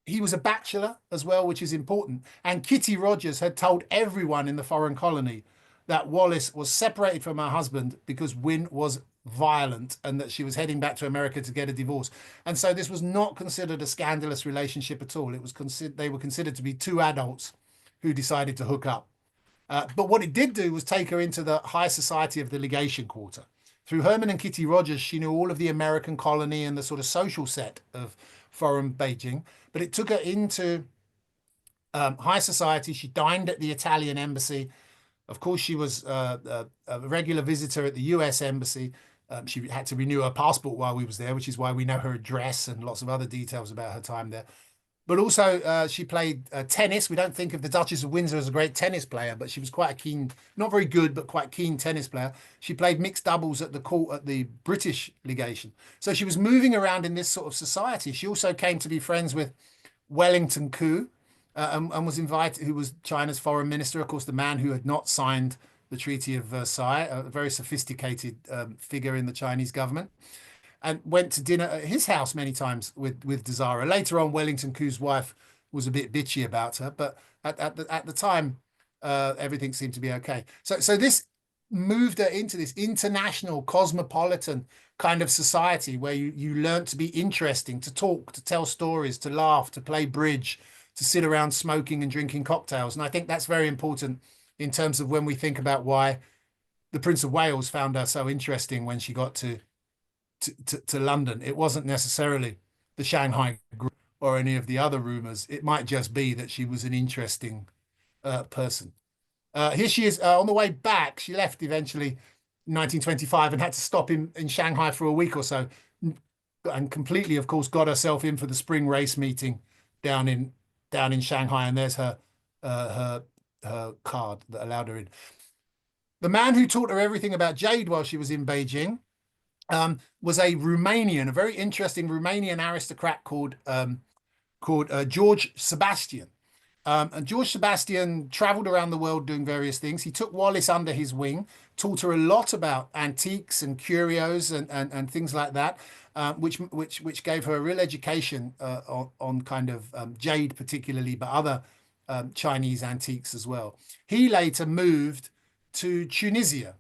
he was a bachelor as well, which is important. And Kitty Rogers had told everyone in the foreign colony that Wallis was separated from her husband because Wynne was violent and that she was heading back to America to get a divorce. And so this was not considered a scandalous relationship at all. It was they were considered to be two adults who decided to hook up. But what it did do was take her into the high society of the legation quarter. Through Herman and Kitty Rogers, she knew all of the American colony and the sort of social set of foreign Beijing. But it took her into high society. She dined at the Italian embassy. Of course, she was a regular visitor at the US embassy. She had to renew her passport while we was there, which is why we know her address and lots of other details about her time there. But also, she played tennis. We don't think of the Duchess of Windsor as a great tennis player, but she was quite a keen, not very good, but quite keen tennis player. She played mixed doubles at the court at the British legation. So she was moving around in this sort of society. She also came to be friends with Wellington Koo and was invited, who was China's foreign minister, of course, the man who had not signed the Treaty of Versailles, a very sophisticated figure in the Chinese government, and went to dinner at his house many times with de Zara. Later on, Wellington Koo's wife was a bit bitchy about her, but at the time, everything seemed to be okay. So this moved her into this international, cosmopolitan kind of society where you learn to be interesting, to talk, to tell stories, to laugh, to play bridge, to sit around smoking and drinking cocktails. And I think that's very important in terms of when we think about why the Prince of Wales found her so interesting when she got to London. It wasn't necessarily the Shanghai group or any of the other rumors. It might just be that she was an interesting person. Here she is on the way back. She left eventually in 1925 and had to stop in Shanghai for a week or so, and completely, of course, got herself in for the spring race meeting down in Shanghai. And there's her card that allowed her in. The man who taught her everything about jade while she was in Beijing was a very interesting Romanian aristocrat called George Sebastian. And George Sebastian traveled around the world doing various things. He took Wallis under his wing, taught her a lot about antiques and curios and things like that, which gave her a real education on kind of jade particularly, but other Chinese antiques as well. He later moved to Tunisia,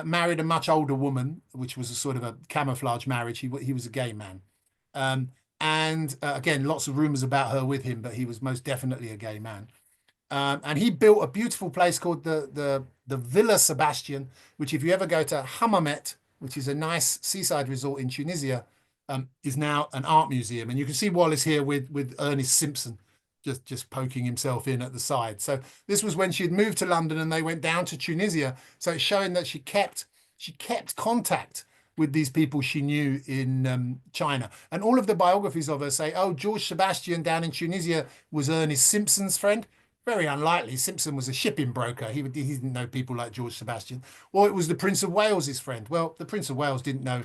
married a much older woman, which was a sort of a camouflage marriage. He was a gay man. And again, lots of rumors about her with him, but he was most definitely a gay man. And he built a beautiful place called the Villa Sebastian, which if you ever go to Hammamet, which is a nice seaside resort in Tunisia, is now an art museum. And you can see Wallis here with Ernest Simpson just poking himself in at the side. So this was when she had moved to London and they went down to Tunisia. So it's showing that she kept contact with these people she knew in China. And all of the biographies of her say, oh, George Sebastian down in Tunisia was Ernest Simpson's friend. Very unlikely. Simpson was a shipping broker. He didn't know people like George Sebastian. Or it was the Prince of Wales's friend. Well, the Prince of Wales didn't know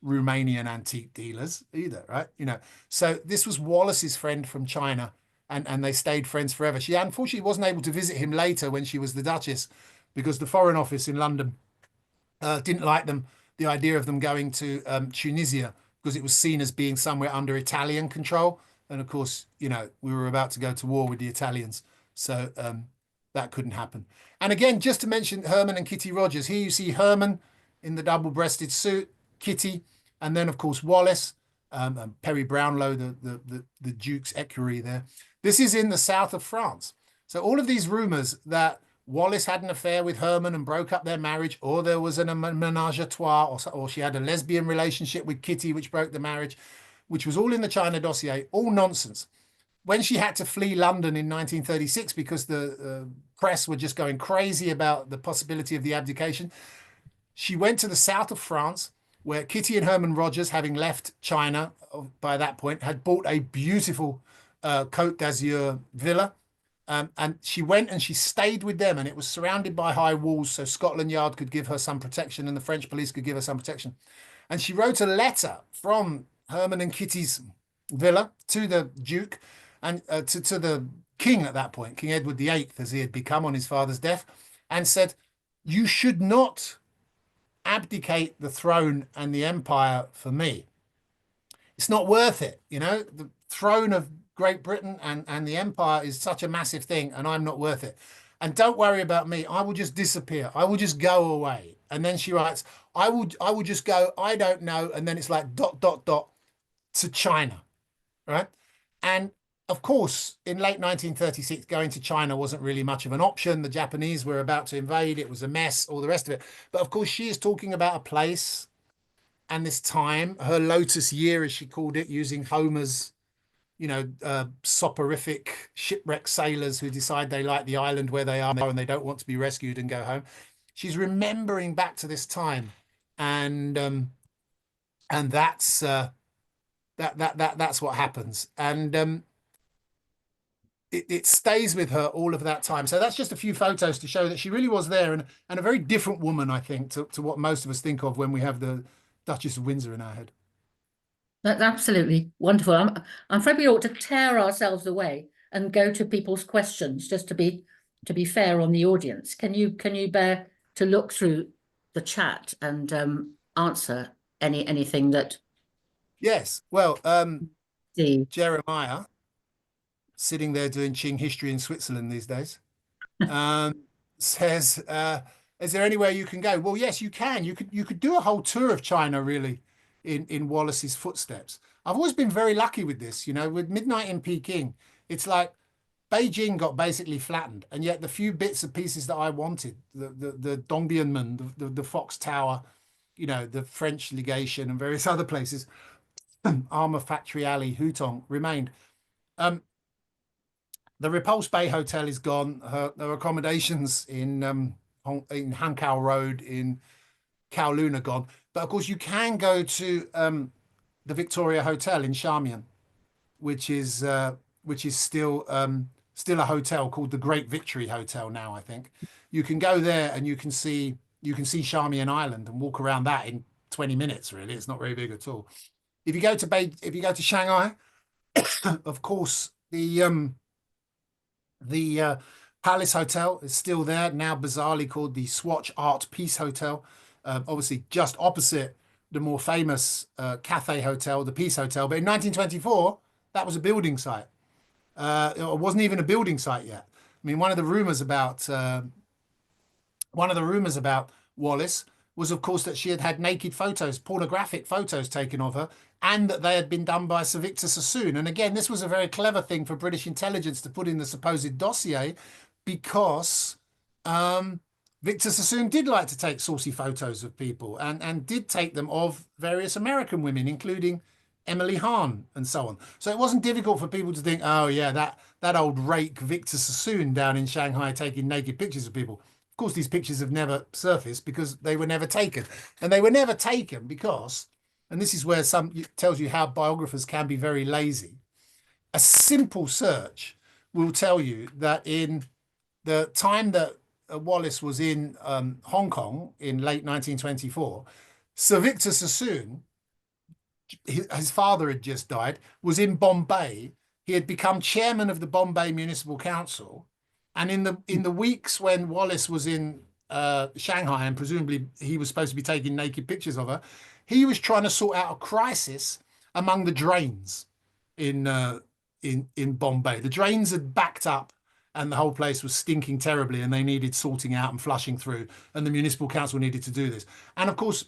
Romanian antique dealers either, right? So this was Wallis's friend from China, and they stayed friends forever. She unfortunately wasn't able to visit him later when she was the Duchess, because the Foreign Office in London didn't like the idea of them going to Tunisia, because it was seen as being somewhere under Italian control. And of course, we were about to go to war with the Italians. So that couldn't happen. And again, just to mention Herman and Kitty Rogers, here you see Herman in the double-breasted suit, Kitty, and then, of course, Wallis, and Perry Brownlow, the Duke's equerry there. This is in the south of France. So all of these rumors that Wallis had an affair with Herman and broke up their marriage, or there was a menage a trois, or she had a lesbian relationship with Kitty, which broke the marriage, which was all in the China dossier, all nonsense. When she had to flee London in 1936 because the press were just going crazy about the possibility of the abdication, she went to the south of France, where Kitty and Herman Rogers, having left China by that point, had bought a beautiful Côte d'Azur villa. And she went and she stayed with them, and it was surrounded by high walls, so Scotland Yard could give her some protection and the French police could give her some protection. And she wrote a letter from Herman and Kitty's villa to the Duke and to the king at that point, King Edward VIII, as he had become on his father's death, and said, you should not abdicate the throne and the empire for me. It's not worth it. The throne of Great Britain and the empire is such a massive thing, and I'm not worth it. And don't worry about me. I will just disappear. I will just go away. And then she writes, I will just go, I don't know. And then it's like ... to China, right? And of course, in late 1936, going to China wasn't really much of an option. The Japanese were about to invade. It was a mess, all the rest of it. But of course, she is talking about a place and this time, her Lotus Year, as she called it, using Homer's, soporific shipwrecked sailors who decide they like the island where they are and they don't want to be rescued and go home. She's remembering back to this time, and that's that's what happens. And it stays with her all of that time. So that's just a few photos to show that she really was there, and a very different woman, I think, to what most of us think of when we have the Duchess of Windsor in our head. That's absolutely wonderful. I'm afraid we ought to tear ourselves away and go to people's questions, just to be fair on the audience. Can you bear to look through the chat and answer anything that? Yes. Well, the Jeremiah, sitting there doing Qing history in Switzerland these days, says, is there anywhere you can go? Well, yes, you can. You could do a whole tour of China, really, in Wallis's footsteps. I've always been very lucky with this, with Midnight in Peking. It's like Beijing got basically flattened, and yet the few bits and pieces that I wanted, the Dongbianmen, the Fox Tower, the French legation and various other places, Armour Factory Alley, Hutong, remained. The Repulse Bay Hotel is gone. Her accommodations in Hankow Road in Kowloon are gone. But of course, you can go to the Victoria Hotel in Charmian, which is still a hotel called the Great Victory Hotel now, I think. You can go there and you can see Charmian Island and walk around that in 20 minutes, really. It's not very big at all. If you go to Shanghai, of course, the The Palace Hotel is still there, now bizarrely called the Swatch Art Peace Hotel. Obviously, just opposite the more famous Cathay Hotel, the Peace Hotel. But in 1924, that was a building site. It wasn't even a building site yet. I mean, one of the rumors about Wallis was, of course, that she had had naked photos, pornographic photos taken of her, and that they had been done by Sir Victor Sassoon. And again, this was a very clever thing for British intelligence to put in the supposed dossier, because Victor Sassoon did like to take saucy photos of people, and did take them of various American women, including Emily Hahn and so on. So it wasn't difficult for people to think, oh yeah, that old rake Victor Sassoon down in Shanghai taking naked pictures of people. Of course, these pictures have never surfaced because they were never taken. And they were never taken because, and this is where tells you how biographers can be very lazy. A simple search will tell you that in the time that Wallis was in Hong Kong in late 1924, Sir Victor Sassoon, his father had just died, was in Bombay. He had become chairman of the Bombay Municipal Council. And in the weeks when Wallis was in Shanghai, and presumably he was supposed to be taking naked pictures of her, he was trying to sort out a crisis among the drains in Bombay. The drains had backed up and the whole place was stinking terribly, and they needed sorting out and flushing through, and the municipal council needed to do this. And of course,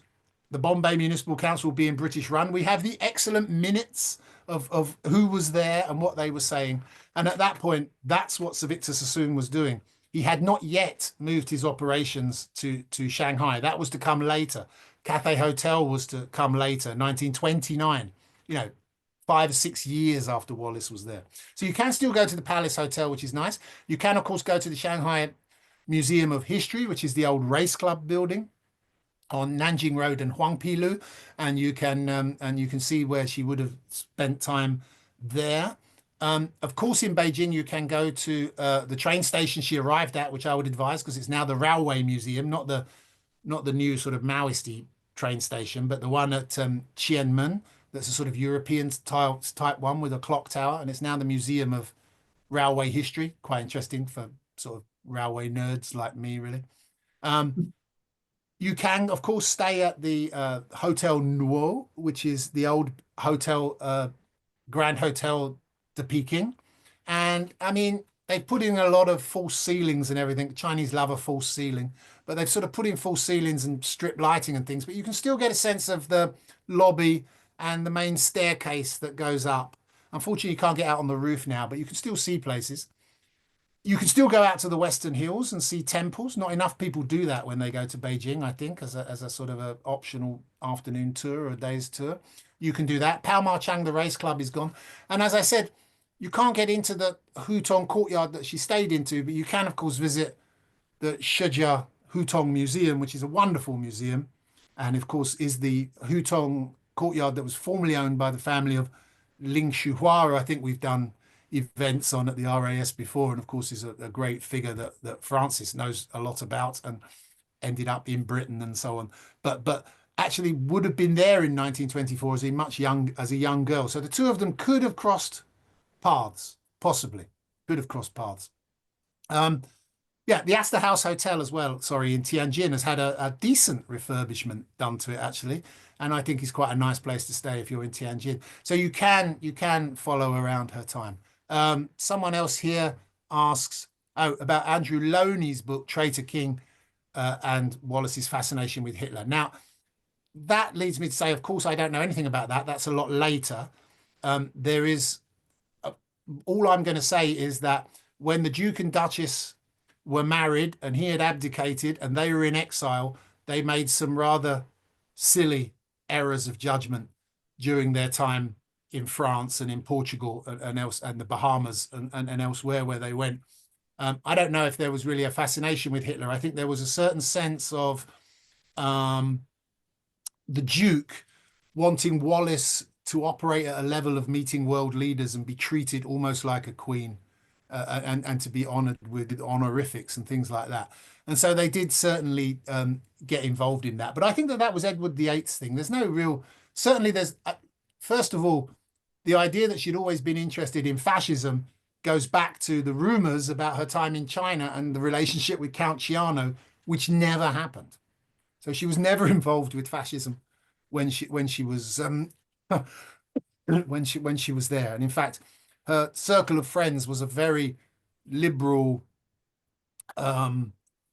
the Bombay Municipal Council being British run, we have the excellent minutes of who was there and what they were saying. And at that point, that's what Sir Victor Sassoon was doing. He had not yet moved his operations to Shanghai. That was to come later. Cathay Hotel was to come later, 1929, 5 or 6 years after Wallis was there. So you can still go to the Palace Hotel, which is nice. You can, of course, go to the Shanghai Museum of History, which is the old race club building on Nanjing Road and Huangpilu, and you can see where she would have spent time there. Of course, in Beijing, you can go to the train station she arrived at, which I would advise, because it's now the Railway Museum, not the new sort of Maoist-y train station, but the one at Tianjin. That's a sort of European type one with a clock tower, and it's now the Museum of Railway History. Quite interesting for sort of railway nerds like me, really. You can, of course, stay at the Hotel Nuo, which is the old hotel, Grand Hotel de Peking. And I mean, they've put in a lot of false ceilings and everything. The Chinese love a false ceiling, but they've sort of put in false ceilings and strip lighting and things. But you can still get a sense of the lobby and the main staircase that goes up. Unfortunately, you can't get out on the roof now, but you can still see places. You can still go out to the Western Hills and see temples. Not enough people do that when they go to Beijing, I think, as a sort of an optional afternoon tour or a day's tour. You can do that. Pao Ma Chang, the race club, is gone. And as I said, you can't get into the Hutong courtyard that she stayed into, but you can, of course, visit the Shijia Hutong Museum, which is a wonderful museum. And, of course, is the Hutong courtyard that was formerly owned by the family of Ling Shuhua, who I think we've done events on at the RAS before, and of course is a great figure that Frances knows a lot about and ended up in Britain and so on, but actually would have been there in 1924 as a young girl. So the two of them could have crossed paths, possibly could have crossed paths. Yeah, the Astor House Hotel as well, sorry, in Tianjin has had a decent refurbishment done to it, actually. And I think it's quite a nice place to stay if you're in Tianjin. So you can follow around her time. Someone else here asks about Andrew Loney's book, Traitor King, and Wallis's fascination with Hitler. Now, that leads me to say, of course, I don't know anything about that. That's a lot later. There is, all I'm going to say is that when the Duke and Duchess were married and he had abdicated and they were in exile, they made some rather silly errors of judgment during their time in France and in Portugal and the Bahamas and elsewhere where they went. I don't know if there was really a fascination with Hitler. I think there was a certain sense of the Duke wanting Wallis to operate at a level of meeting world leaders and be treated almost like a queen, and to be honored with honorifics and things like that. And so they did certainly get involved in that. But I think that was Edward VIII's thing. There's no real, certainly there's, first of all, the idea that she'd always been interested in fascism goes back to the rumors about her time in China and the relationship with Count Ciano, which never happened. So she was never involved with fascism when she was when she was there. And in fact, her circle of friends was a very liberal,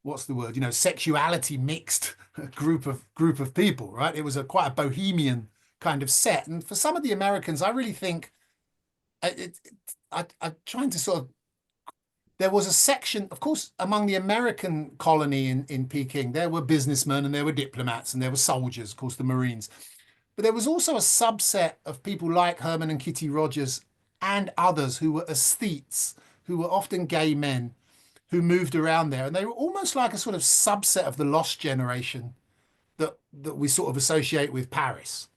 what's the word? Sexuality mixed group of people, right? It was quite a bohemian kind of set. And for some of the Americans, I really think I'm trying to sort of. There was a section, of course, among the American colony in Peking. There were businessmen and there were diplomats and there were soldiers, of course, the Marines. But there was also a subset of people like Herman and Kitty Rogers and others who were aesthetes, who were often gay men who moved around there. And they were almost like a sort of subset of the lost generation that we sort of associate with Paris.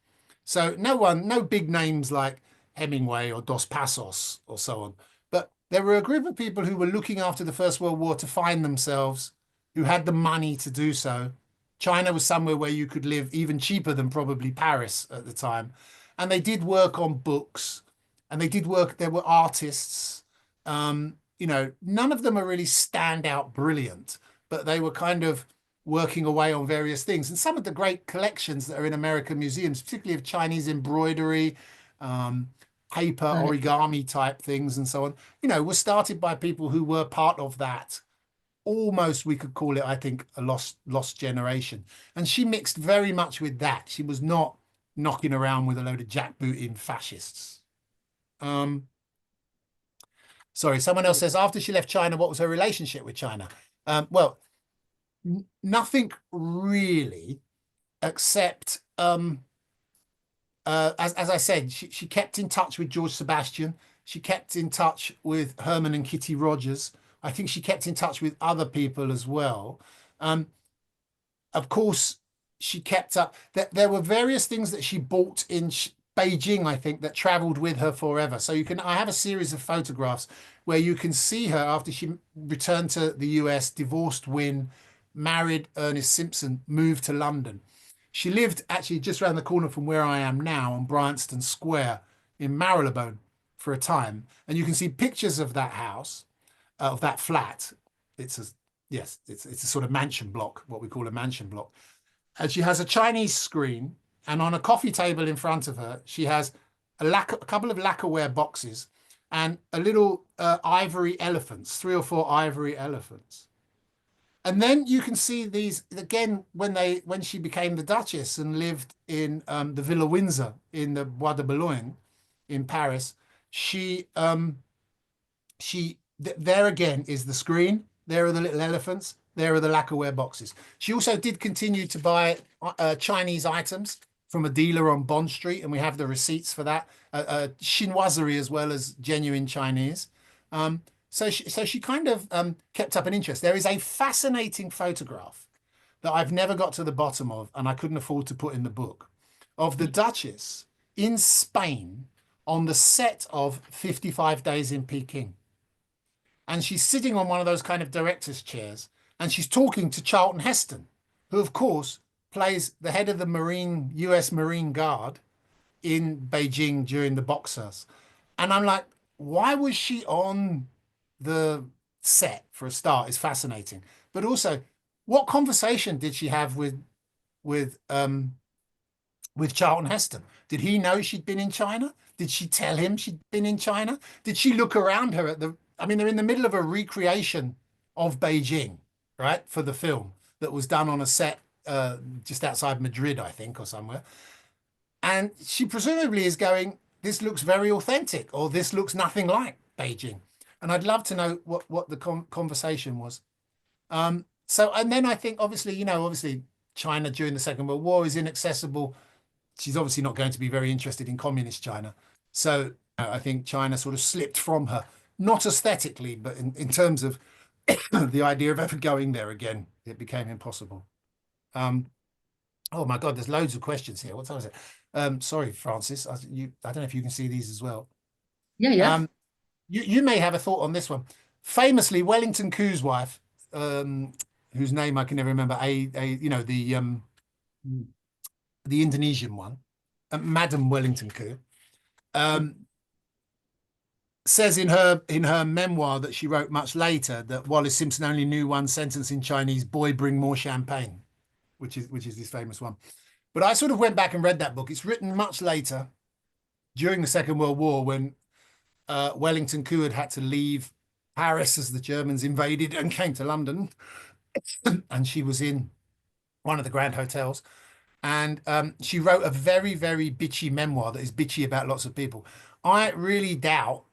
So no big names like Hemingway or Dos Passos or so on. But there were a group of people who were looking after the First World War to find themselves, who had the money to do so. China was somewhere where you could live even cheaper than probably Paris at the time. And they did work on books and they did work, there were artists. None of them are really standout brilliant, but they were kind of working away on various things. And some of the great collections that are in American museums, particularly of Chinese embroidery, paper, origami type things and so on, were started by people who were part of that. Almost, we could call it, I think, a lost generation. And she mixed very much with that. She was not knocking around with a load of jackbooting fascists. Sorry, someone else says, after she left China, what was her relationship with China? Well, nothing really, except, as I said, she kept in touch with George Sebastian. She kept in touch with Herman and Kitty Rogers. I think she kept in touch with other people as well. Of course, she kept up. There were various things that she bought in Beijing, I think, that traveled with her forever. So I have a series of photographs where you can see her after she returned to the US, divorced Win, married Ernest Simpson, moved to London. She lived actually just around the corner from where I am now on Bryanston Square in Marylebone for a time. And you can see pictures of that house, of that flat. It's a sort of mansion block, what we call a mansion block. And she has a Chinese screen, and on a coffee table in front of her, she has a couple of lacquerware boxes and a little ivory elephants, 3 or 4 ivory elephants. And then you can see these again when she became the Duchess and lived in the Villa Windsor in the Bois de Boulogne in Paris. There again is the screen. There are the little elephants. There are the lacquerware boxes. She also did continue to buy Chinese items from a dealer on Bond Street, and we have the receipts for that. Chinoiserie as well as genuine Chinese. So she kind of kept up an interest. There is a fascinating photograph that I've never got to the bottom of, and I couldn't afford to put in the book, of the Duchess in Spain on the set of 55 Days in Peking. And she's sitting on one of those kind of director's chairs, and she's talking to Charlton Heston, who, of course, plays the head of the US Marine Guard in Beijing during the Boxers. And I'm like, why was she on the set for a start? Is fascinating. But also, what conversation did she have with Charlton Heston? Did he know she'd been in China? Did she tell him she'd been in China? Did she look around her they're in the middle of a recreation of Beijing, right, for the film that was done on a set just outside Madrid, I think, or somewhere. And she presumably is going, this looks very authentic, or this looks nothing like Beijing. And I'd love to know what the conversation was. And then I think, obviously China during the Second World War is inaccessible. She's obviously not going to be very interested in communist China. So I think China sort of slipped from her, not aesthetically, but in terms of the idea of ever going there again, it became impossible. Oh my God, there's loads of questions here. What time is it? Sorry, Francis. I don't know if you can see these as well. Yeah. You may have a thought on this one. Famously, Wellington Koo's wife, whose name I can never remember, the Indonesian one, Madam Wellington Koo, says in her memoir that she wrote much later that Wallis Simpson only knew one sentence in Chinese: "Boy, bring more champagne," which is this famous one. But I sort of went back and read that book. It's written much later, during the Second World War, when Wellington Koo had to leave Paris as the Germans invaded and came to London, and she was in one of the grand hotels. And she wrote a very, very bitchy memoir that is bitchy about lots of people. I really doubt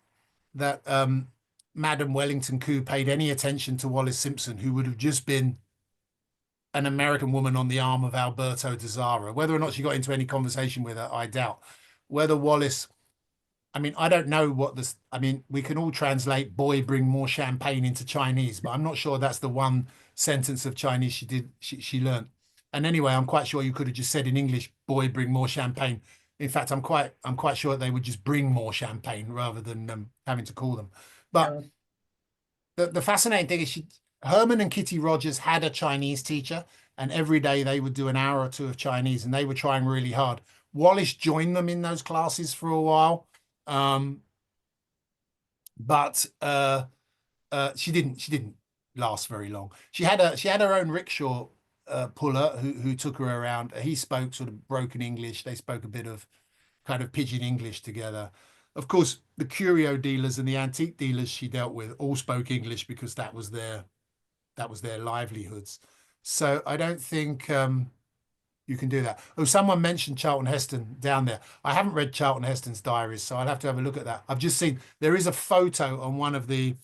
that Madame Wellington Koo paid any attention to Wallis Simpson, who would have just been an American woman on the arm of Alberto de Zara. Whether or not she got into any conversation with her, I doubt. Whether Wallis, I mean, I don't know what this, I mean, we can all translate "boy, bring more champagne" into Chinese, but I'm not sure that's the one sentence of Chinese she learned. And anyway, I'm quite sure you could have just said in English, "Boy, bring more champagne." In fact, I'm quite sure they would just bring more champagne rather than having to call them. But the fascinating thing is Herman and Kitty Rogers had a Chinese teacher, and every day they would do an hour or two of Chinese, and they were trying really hard. Wallis joined them in those classes for a while, but she didn't last very long. She had her own rickshaw puller who took her around. He spoke sort of broken English. They spoke a bit of kind of pidgin English together. Of course, the curio dealers and the antique dealers she dealt with all spoke English because that was their livelihoods. So I don't think you can do that. Oh, someone mentioned Charlton Heston down there. I haven't read Charlton Heston's diaries, so I'll have to have a look at that. I've just seen there is a photo on one of the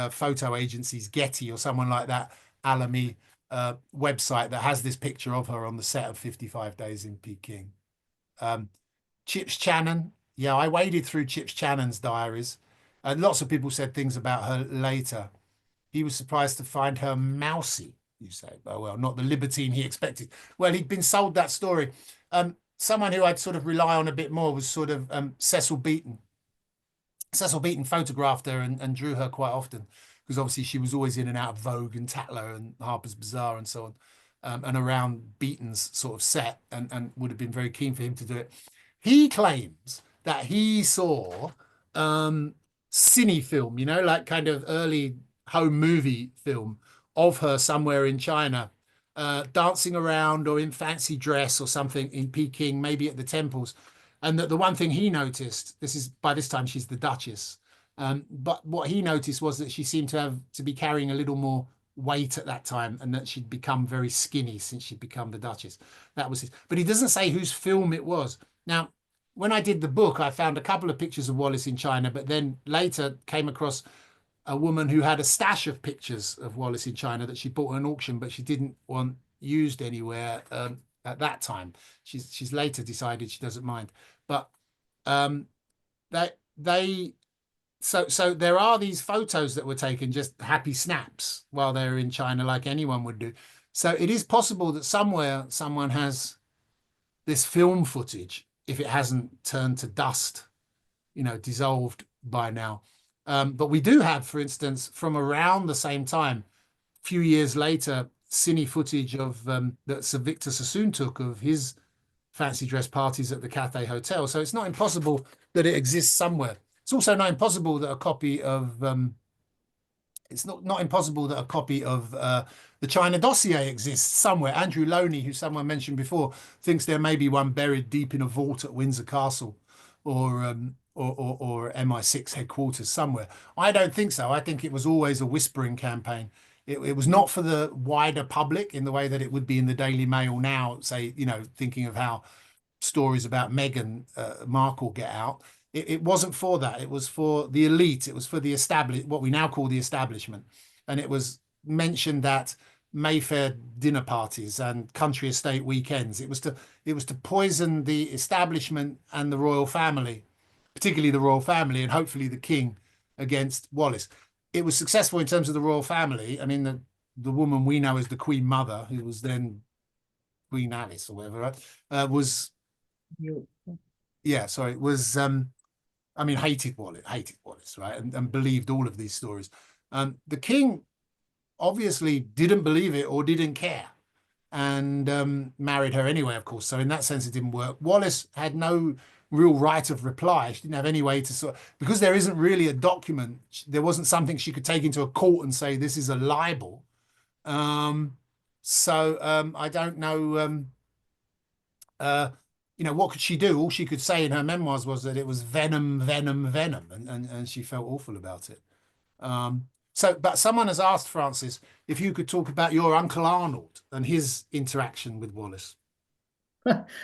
photo agencies, Getty or someone like that, Alamy website, that has this picture of her on the set of 55 Days in Peking. Chips Channon. Yeah, I waded through Chips Channon's diaries. Lots of people said things about her later. He was surprised to find her mousy, you say. Oh, well, not the libertine he expected. Well, he'd been sold that story. Someone who I'd sort of rely on a bit more was sort of Cecil Beaton. Cecil Beaton photographed her and drew her quite often, because obviously she was always in and out of Vogue and Tatler and Harper's Bazaar and so on, and around Beaton's sort of set, and would have been very keen for him to do it. He claims that he saw cine film, like kind of early home movie film of her somewhere in China, dancing around or in fancy dress or something in Peking, maybe at the temples. And that the one thing he noticed, by this time she's the Duchess, but what he noticed was that she seemed to be carrying a little more weight at that time, and that she'd become very skinny since she'd become the Duchess. That was it. But he doesn't say whose film it was. Now, when I did the book, I found a couple of pictures of Wallis in China, but then later came across a woman who had a stash of pictures of Wallis in China that she bought at an auction, but she didn't want used anywhere at that time. She's later decided she doesn't mind. But so there are these photos that were taken, just happy snaps while they're in China, like anyone would do. So it is possible that somewhere someone has this film footage, if it hasn't turned to dust, dissolved by now. But we do have, for instance, from around the same time, a few years later, cine footage of that Sir Victor Sassoon took of his fancy dress parties at the Cathay Hotel. So it's not impossible that it exists somewhere. It's also not impossible that a copy of the China Dossier exists somewhere. Andrew Loney, who someone mentioned before, thinks there may be one buried deep in a vault at Windsor Castle or MI6 headquarters somewhere. I don't think so. I think it was always a whispering campaign. It was not for the wider public in the way that it would be in the Daily Mail now, say, thinking of how stories about Meghan Markle get out. It wasn't for that. It was for the elite. It was for the what we now call the establishment. And it was mentioned at Mayfair dinner parties and country estate weekends. It was to poison the establishment and the royal family, particularly the royal family and hopefully the king, against Wallis. It was successful in terms of the royal family. I mean, the woman we know as the Queen Mother, who was then Queen Alice or whatever, right, was hated Wallis, right, and believed all of these stories. The king obviously didn't believe it or didn't care, and married her anyway, of course. So in that sense, it didn't work. Wallis had no real right of reply. She didn't have any way to sort of, because there isn't really a document. There wasn't something she could take into a court and say this is a libel. I don't know. What could she do? All she could say in her memoirs was that it was venom, venom, venom, and she felt awful about it. But someone has asked Frances if you could talk about your Uncle Arnold and his interaction with Wallis.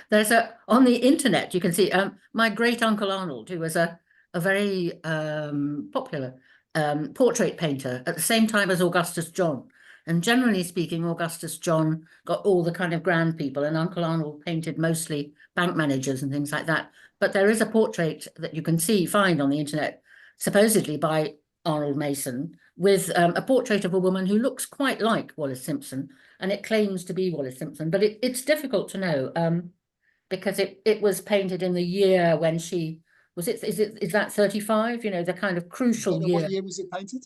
There's on the internet, you can see my great uncle Arnold, who was a very popular portrait painter at the same time as Augustus John. And generally speaking, Augustus John got all the kind of grand people, and Uncle Arnold painted mostly bank managers and things like that. But there is a portrait that you can find on the internet, supposedly by Arnold Mason, with a portrait of a woman who looks quite like Wallis Simpson, and it claims to be Wallis Simpson, but it's difficult to know because it was painted in the year when she is that 35? You know, the kind of crucial year. What year was it painted?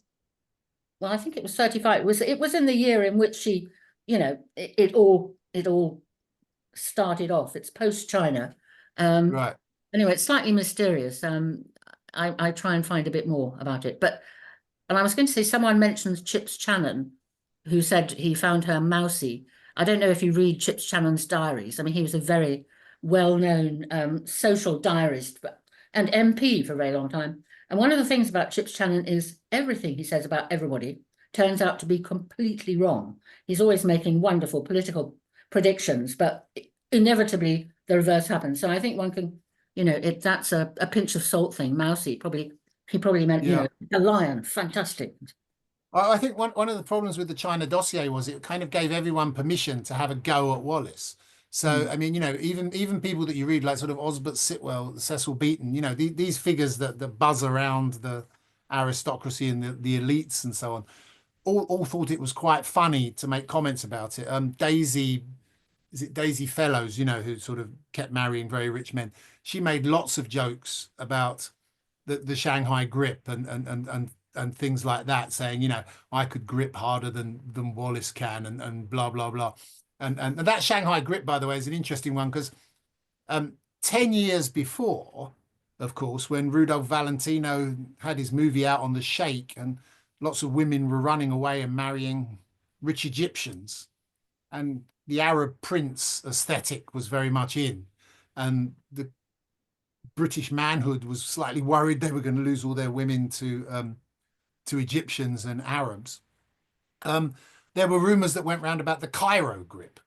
Well, I think it was 35. It was in the year in which she, you know, it all started off. It's post China. Right. Anyway, it's slightly mysterious. I try and find a bit more about it. And I was going to say, someone mentions Chips Channon, who said he found her mousy. I don't know if you read Chips Channon's diaries. I mean, he was a very well-known social diarist and MP for a very long time. And one of the things about Chips Channon is everything he says about everybody turns out to be completely wrong. He's always making wonderful political predictions, but inevitably the reverse happens. So I think one can, you know, that's a pinch of salt thing. Mousy, he probably meant, you know, a lion. Fantastic. I think one of the problems with the China dossier was it kind of gave everyone permission to have a go at Wallis. So, I mean, you know, even people that you read, like sort of Osbert Sitwell, Cecil Beaton, you know, these figures that buzz around the aristocracy and the elites and so on, all thought it was quite funny to make comments about it. Daisy Fellows, you know, who sort of kept marrying very rich men. She made lots of jokes about the Shanghai grip and things like that, saying, you know, I could grip harder than Wallis can and blah, blah, blah. And that Shanghai grip, by the way, is an interesting one because 10 years before, of course, when Rudolph Valentino had his movie out on the Sheikh and lots of women were running away and marrying rich Egyptians, and the Arab prince aesthetic was very much in, and the British manhood was slightly worried they were going to lose all their women to Egyptians and Arabs. There were rumors that went round about the Cairo grip.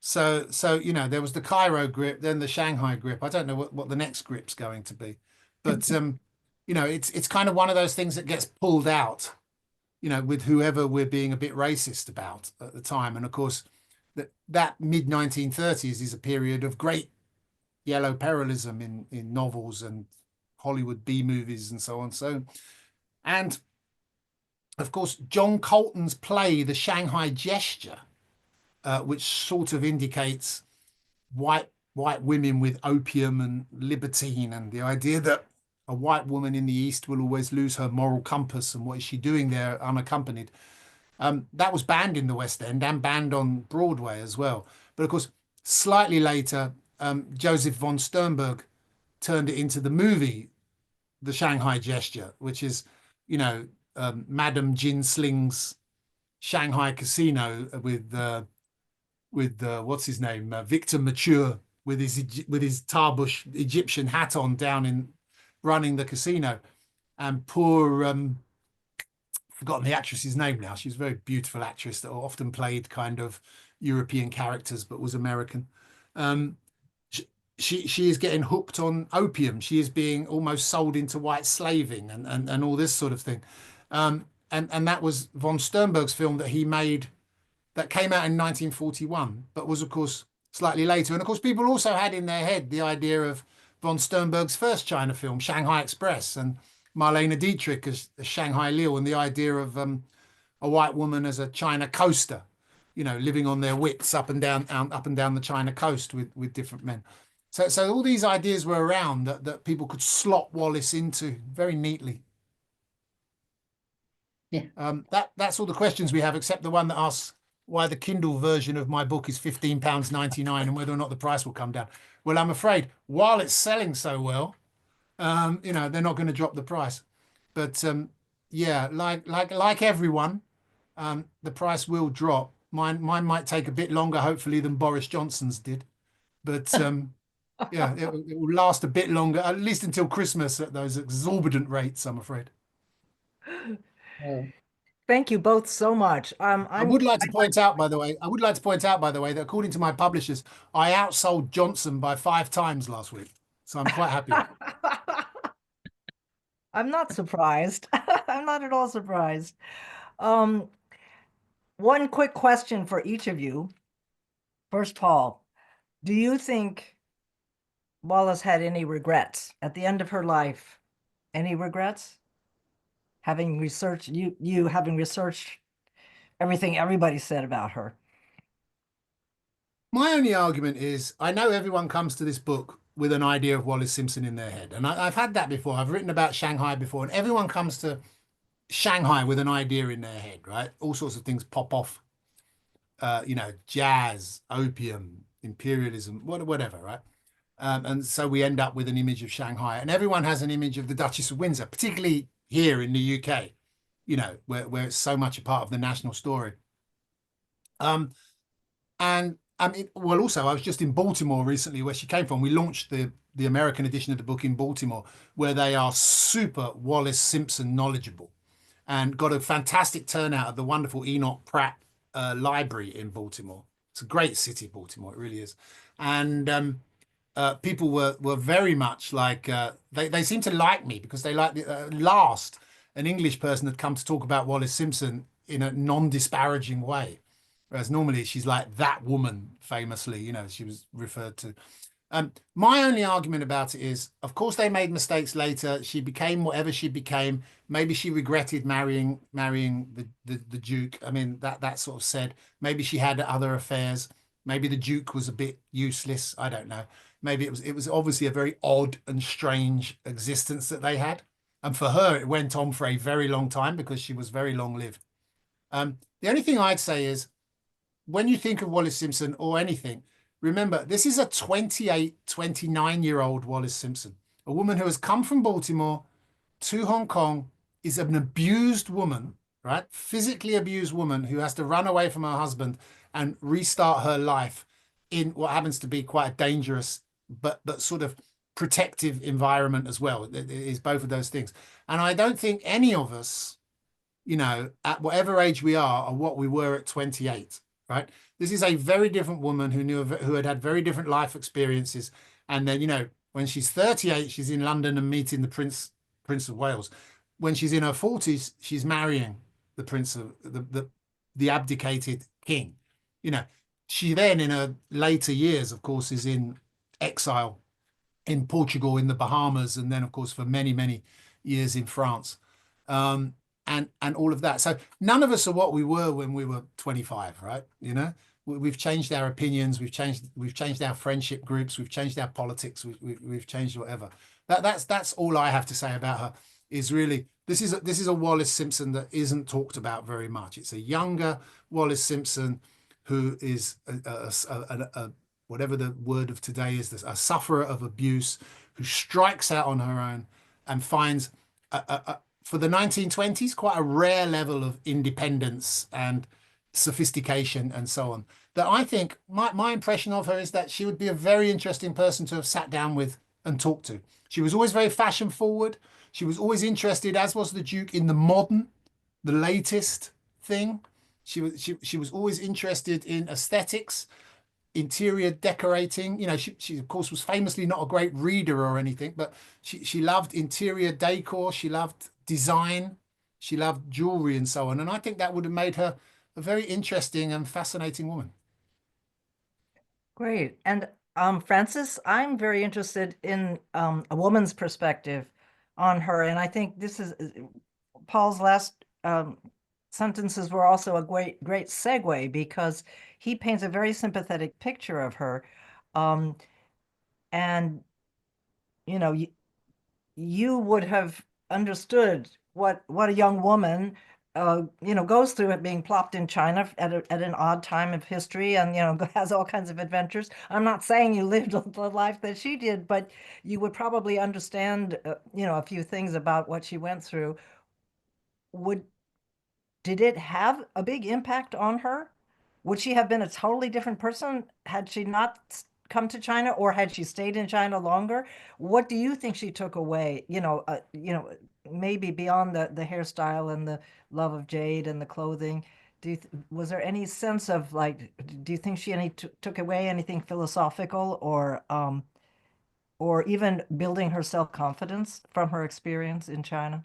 So you know, there was the Cairo grip, then the Shanghai grip. I don't know what the next grip's going to be, but you know, it's kind of one of those things that gets pulled out, you know, with whoever we're being a bit racist about at the time. And of course, that mid-1930s is a period of great yellow perialism in novels and Hollywood B movies and so on. So, and of course, John Colton's play, The Shanghai Gesture, which sort of indicates white women with opium and libertine, and the idea that a white woman in the East will always lose her moral compass, and what is she doing there unaccompanied? That was banned in the West End and banned on Broadway as well. But of course, slightly later, Joseph von Sternberg turned it into the movie, The Shanghai Gesture, which is, you know, Madame Jin Sling's Shanghai casino with what's his name, Victor Mature, with his Tarbush Egyptian hat on, down in running the casino, and poor forgotten the actress's name now. She was a very beautiful actress that often played kind of European characters but was American. She is getting hooked on opium. She is being almost sold into white slaving and all this sort of thing. And that was von Sternberg's film that he made, that came out in 1941, but was of course slightly later. And of course, people also had in their head the idea of von Sternberg's first China film, Shanghai Express, and Marlene Dietrich as Shanghai Lil, and the idea of a white woman as a China coaster, you know, living on their wits up and down the China coast with different men. So all these ideas were around that people could slot Wallis into very neatly. Yeah. That's all the questions we have, except the one that asks why the Kindle version of my book is £15.99 and whether or not the price will come down. Well, I'm afraid while it's selling so well, you know, they're not going to drop the price. But yeah, like everyone, the price will drop. Mine might take a bit longer, hopefully, than Boris Johnson's did. But yeah, it will last a bit longer, at least until Christmas at those exorbitant rates, I'm afraid. Oh. Thank you both so much. I would like to point out, by the way, that according to my publishers, I outsold Johnson by 5 times last week. So I'm quite happy. I'm not surprised. I'm not at all surprised. Um, one quick question for each of you. First, Paul, do you think Wallis had any regrets at the end of her life? Any regrets? Having researched you having researched everything everybody said about her. My only argument is I know everyone comes to this book with an idea of Wallis Simpson in their head. And I've had that before. I've written about Shanghai before, and everyone comes to Shanghai with an idea in their head, right? All sorts of things pop off, you know, jazz, opium, imperialism, whatever, right? And so we end up with an image of Shanghai, and everyone has an image of the Duchess of Windsor, particularly here in the UK, you know, where it's so much a part of the national story. And I mean, well, also, I was just in Baltimore recently, where she came from. We launched the American edition of the book in Baltimore, where they are super Wallis Simpson knowledgeable, and got a fantastic turnout at the wonderful Enoch Pratt Library in Baltimore. It's a great city, Baltimore. It really is. And people were very much like they seemed to like me because they liked last an English person had come to talk about Wallis Simpson in a non-disparaging way. Whereas normally she's like that woman, famously, you know, she was referred to. My only argument about it is, of course, they made mistakes later. She became whatever she became. Maybe she regretted marrying the Duke. I mean, that sort of said. Maybe she had other affairs. Maybe the Duke was a bit useless. I don't know. Maybe it was obviously a very odd and strange existence that they had. And for her, it went on for a very long time because she was very long lived. The only thing I'd say is, when you think of Wallis Simpson or anything, remember, this is a 28, 29-year-old Wallis Simpson, a woman who has come from Baltimore to Hong Kong, is an abused woman, right? Physically abused woman who has to run away from her husband and restart her life in what happens to be quite a dangerous but sort of protective environment as well. It is both of those things. And I don't think any of us, you know, at whatever age we are what we were at 28, right? This is a very different woman who had had very different life experiences. And then, you know, when she's 38, she's in London and meeting the Prince of Wales. When she's in her 40s, she's marrying the Prince of the abdicated king. You know, she then in her later years, of course, is in exile in Portugal, in the Bahamas, and then, of course, for many, many years in France. Um, and all of that. So none of us are what we were when we were 25, right? You know, we've changed our opinions, we've changed our friendship groups, we've changed our politics, we've changed whatever. That's all I have to say about her. Is really this is a Wallis Simpson that isn't talked about very much. It's a younger Wallis Simpson who is whatever the word of today is, a sufferer of abuse, who strikes out on her own and finds for the 1920s, quite a rare level of independence and sophistication and so on. That I think my impression of her is that she would be a very interesting person to have sat down with and talked to. She was always very fashion forward. She was always interested, as was the Duke, in the modern, the latest thing. She was always interested in aesthetics, interior decorating. You know, she of course was famously not a great reader or anything, but she loved interior decor. She loved design. She loved jewelry and so on. And I think that would have made her a very interesting and fascinating woman. Great. And Frances, I'm very interested in a woman's perspective on her. And I think this is Paul's last sentences were also a great segue because he paints a very sympathetic picture of her. And you know, you would have understood what a young woman goes through it being plopped in China at an odd time of history, and has all kinds of adventures. I'm not saying you lived the life that she did, but you would probably understand, a few things about what she went through. Did it have a big impact on her? Would she have been a totally different person had she not come to China, or had she stayed in China longer? What do you think she took away? Maybe beyond the hairstyle and the love of jade and the clothing. Was there any sense of, like, do you think she took away anything philosophical, or even building her self-confidence from her experience in China?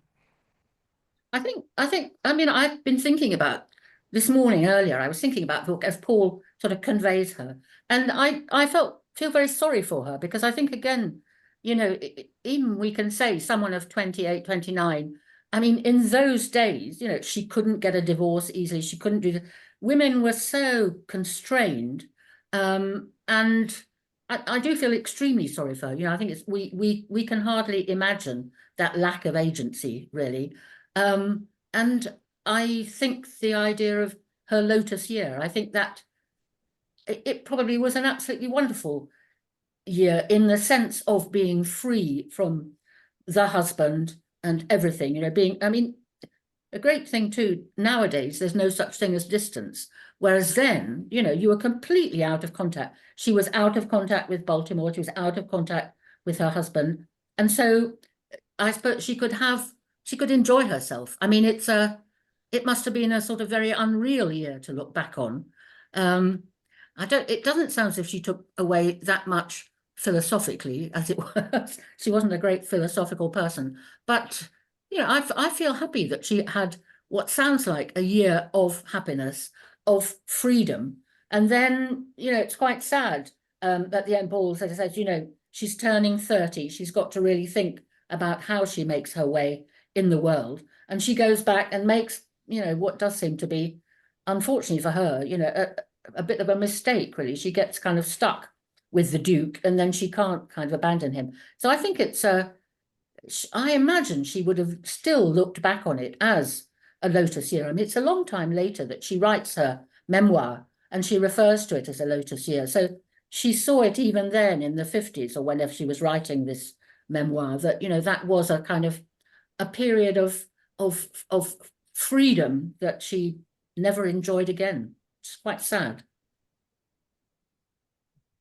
I mean, I've been thinking about this morning earlier, I was thinking about the book as Paul sort of conveys her. And I feel very sorry for her, because I think, again, even we can say someone of 28, 29, I mean, in those days, she couldn't get a divorce easily. She couldn't do women were so constrained. And I do feel extremely sorry for her. I think we can hardly imagine that lack of agency, really. And I think the idea of her Lotus Year, I think that it probably was an absolutely wonderful year in the sense of being free from the husband and everything, I mean, a great thing too, nowadays, there's no such thing as distance. Whereas then, you were completely out of contact. She was out of contact with Baltimore. She was out of contact with her husband. And so I suppose she could enjoy herself. I mean, it must have been a sort of very unreal year to look back on. It doesn't sound as if she took away that much philosophically, as it was. She wasn't a great philosophical person, but I feel happy that she had what sounds like a year of happiness, of freedom. And then, it's quite sad at the end, Paul says, she's turning 30. She's got to really think about how she makes her way in the world. And she goes back and makes, what does seem to be, unfortunately for her, a bit of a mistake, really. She gets kind of stuck with the Duke, and then she can't kind of abandon him. So I think I imagine she would have still looked back on it as a Lotus Year. I mean, it's a long time later that she writes her memoir, and she refers to it as a Lotus Year. So she saw it even then in the 50s, or whenever she was writing this memoir, that, that was a kind of a period of freedom that she never enjoyed again. It's quite sad.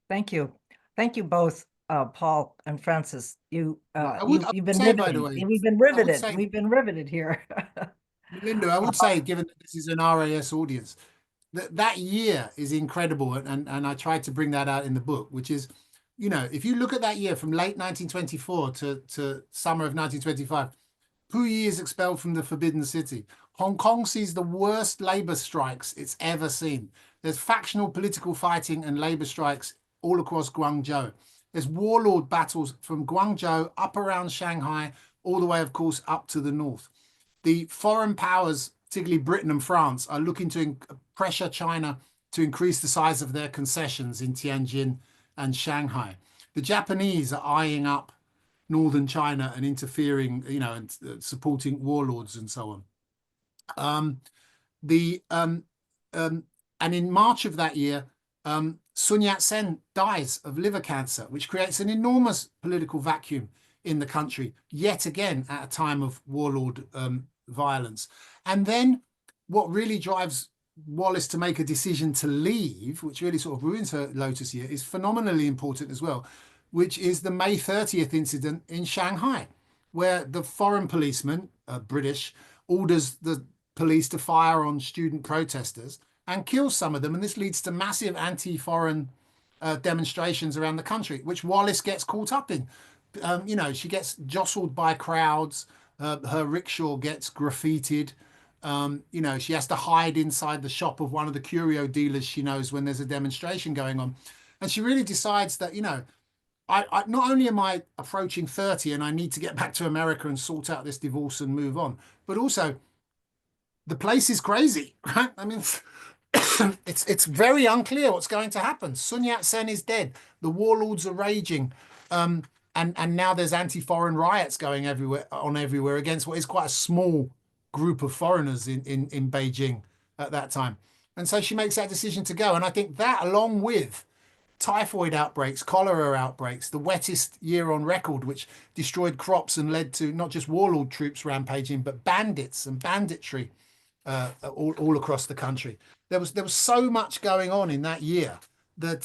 Thank you. Thank you both, Paul and Frances. You've been say, by the riveting. way, We've been I would riveted. say, We've been riveted here. Melinda, I would say, given that this is an RAS audience, that year is incredible, and I tried to bring that out in the book, which is, if you look at that year from late 1924 to summer of 1925, Puyi is expelled from the Forbidden City. Hong Kong sees the worst labor strikes it's ever seen. There's factional political fighting and labor strikes all across Guangzhou. There's warlord battles from Guangzhou up around Shanghai, all the way, of course, up to the north. The foreign powers, particularly Britain and France, are looking to pressure China to increase the size of their concessions in Tianjin and Shanghai. The Japanese are eyeing up northern China and interfering, and supporting warlords and so on. And in March of that year, Sun Yat-sen dies of liver cancer, which creates an enormous political vacuum in the country, yet again at a time of warlord violence. And then what really drives Wallis to make a decision to leave, which really sort of ruins her Lotus Year, is phenomenally important as well, which is the May 30th incident in Shanghai, where the foreign policeman, British, orders the police to fire on student protesters and kills some of them. And this leads to massive anti-foreign demonstrations around the country, which Wallis gets caught up in. She gets jostled by crowds. Her rickshaw gets graffitied. She has to hide inside the shop of one of the curio dealers she knows when there's a demonstration going on. And she really decides that, I not only am I approaching 30 and I need to get back to America and sort out this divorce and move on, but also the place is crazy, right? I mean, it's very unclear what's going to happen. Sun Yat-sen is dead. The warlords are raging. And now there's anti-foreign riots going everywhere against what is quite a small group of foreigners in Beijing at that time. And so she makes that decision to go. And I think that, along with typhoid outbreaks, cholera outbreaks, the wettest year on record, which destroyed crops and led to not just warlord troops rampaging, but bandits and banditry all across the country. There was so much going on in that year that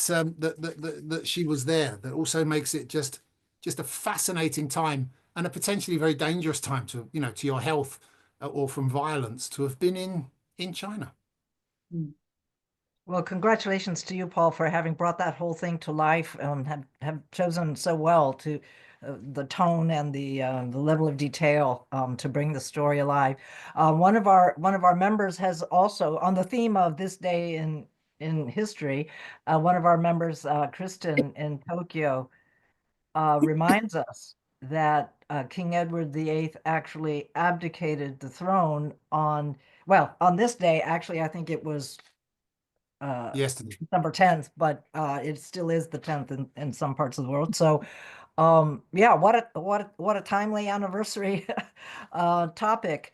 she was there. That also makes it just a fascinating time and a potentially very dangerous time to to your health or from violence to have been in China. Well, congratulations to you, Paul, for having brought that whole thing to life. Have chosen so well to the tone and the level of detail to bring the story alive. One of our members has also, on the theme of this day in history, one of our members, Kristen in Tokyo, reminds us that King Edward VIII actually abdicated the throne on this day. Actually, I think it was Yesterday. December 10th, but it still is the 10th in some parts of the world. So yeah, what a timely anniversary topic.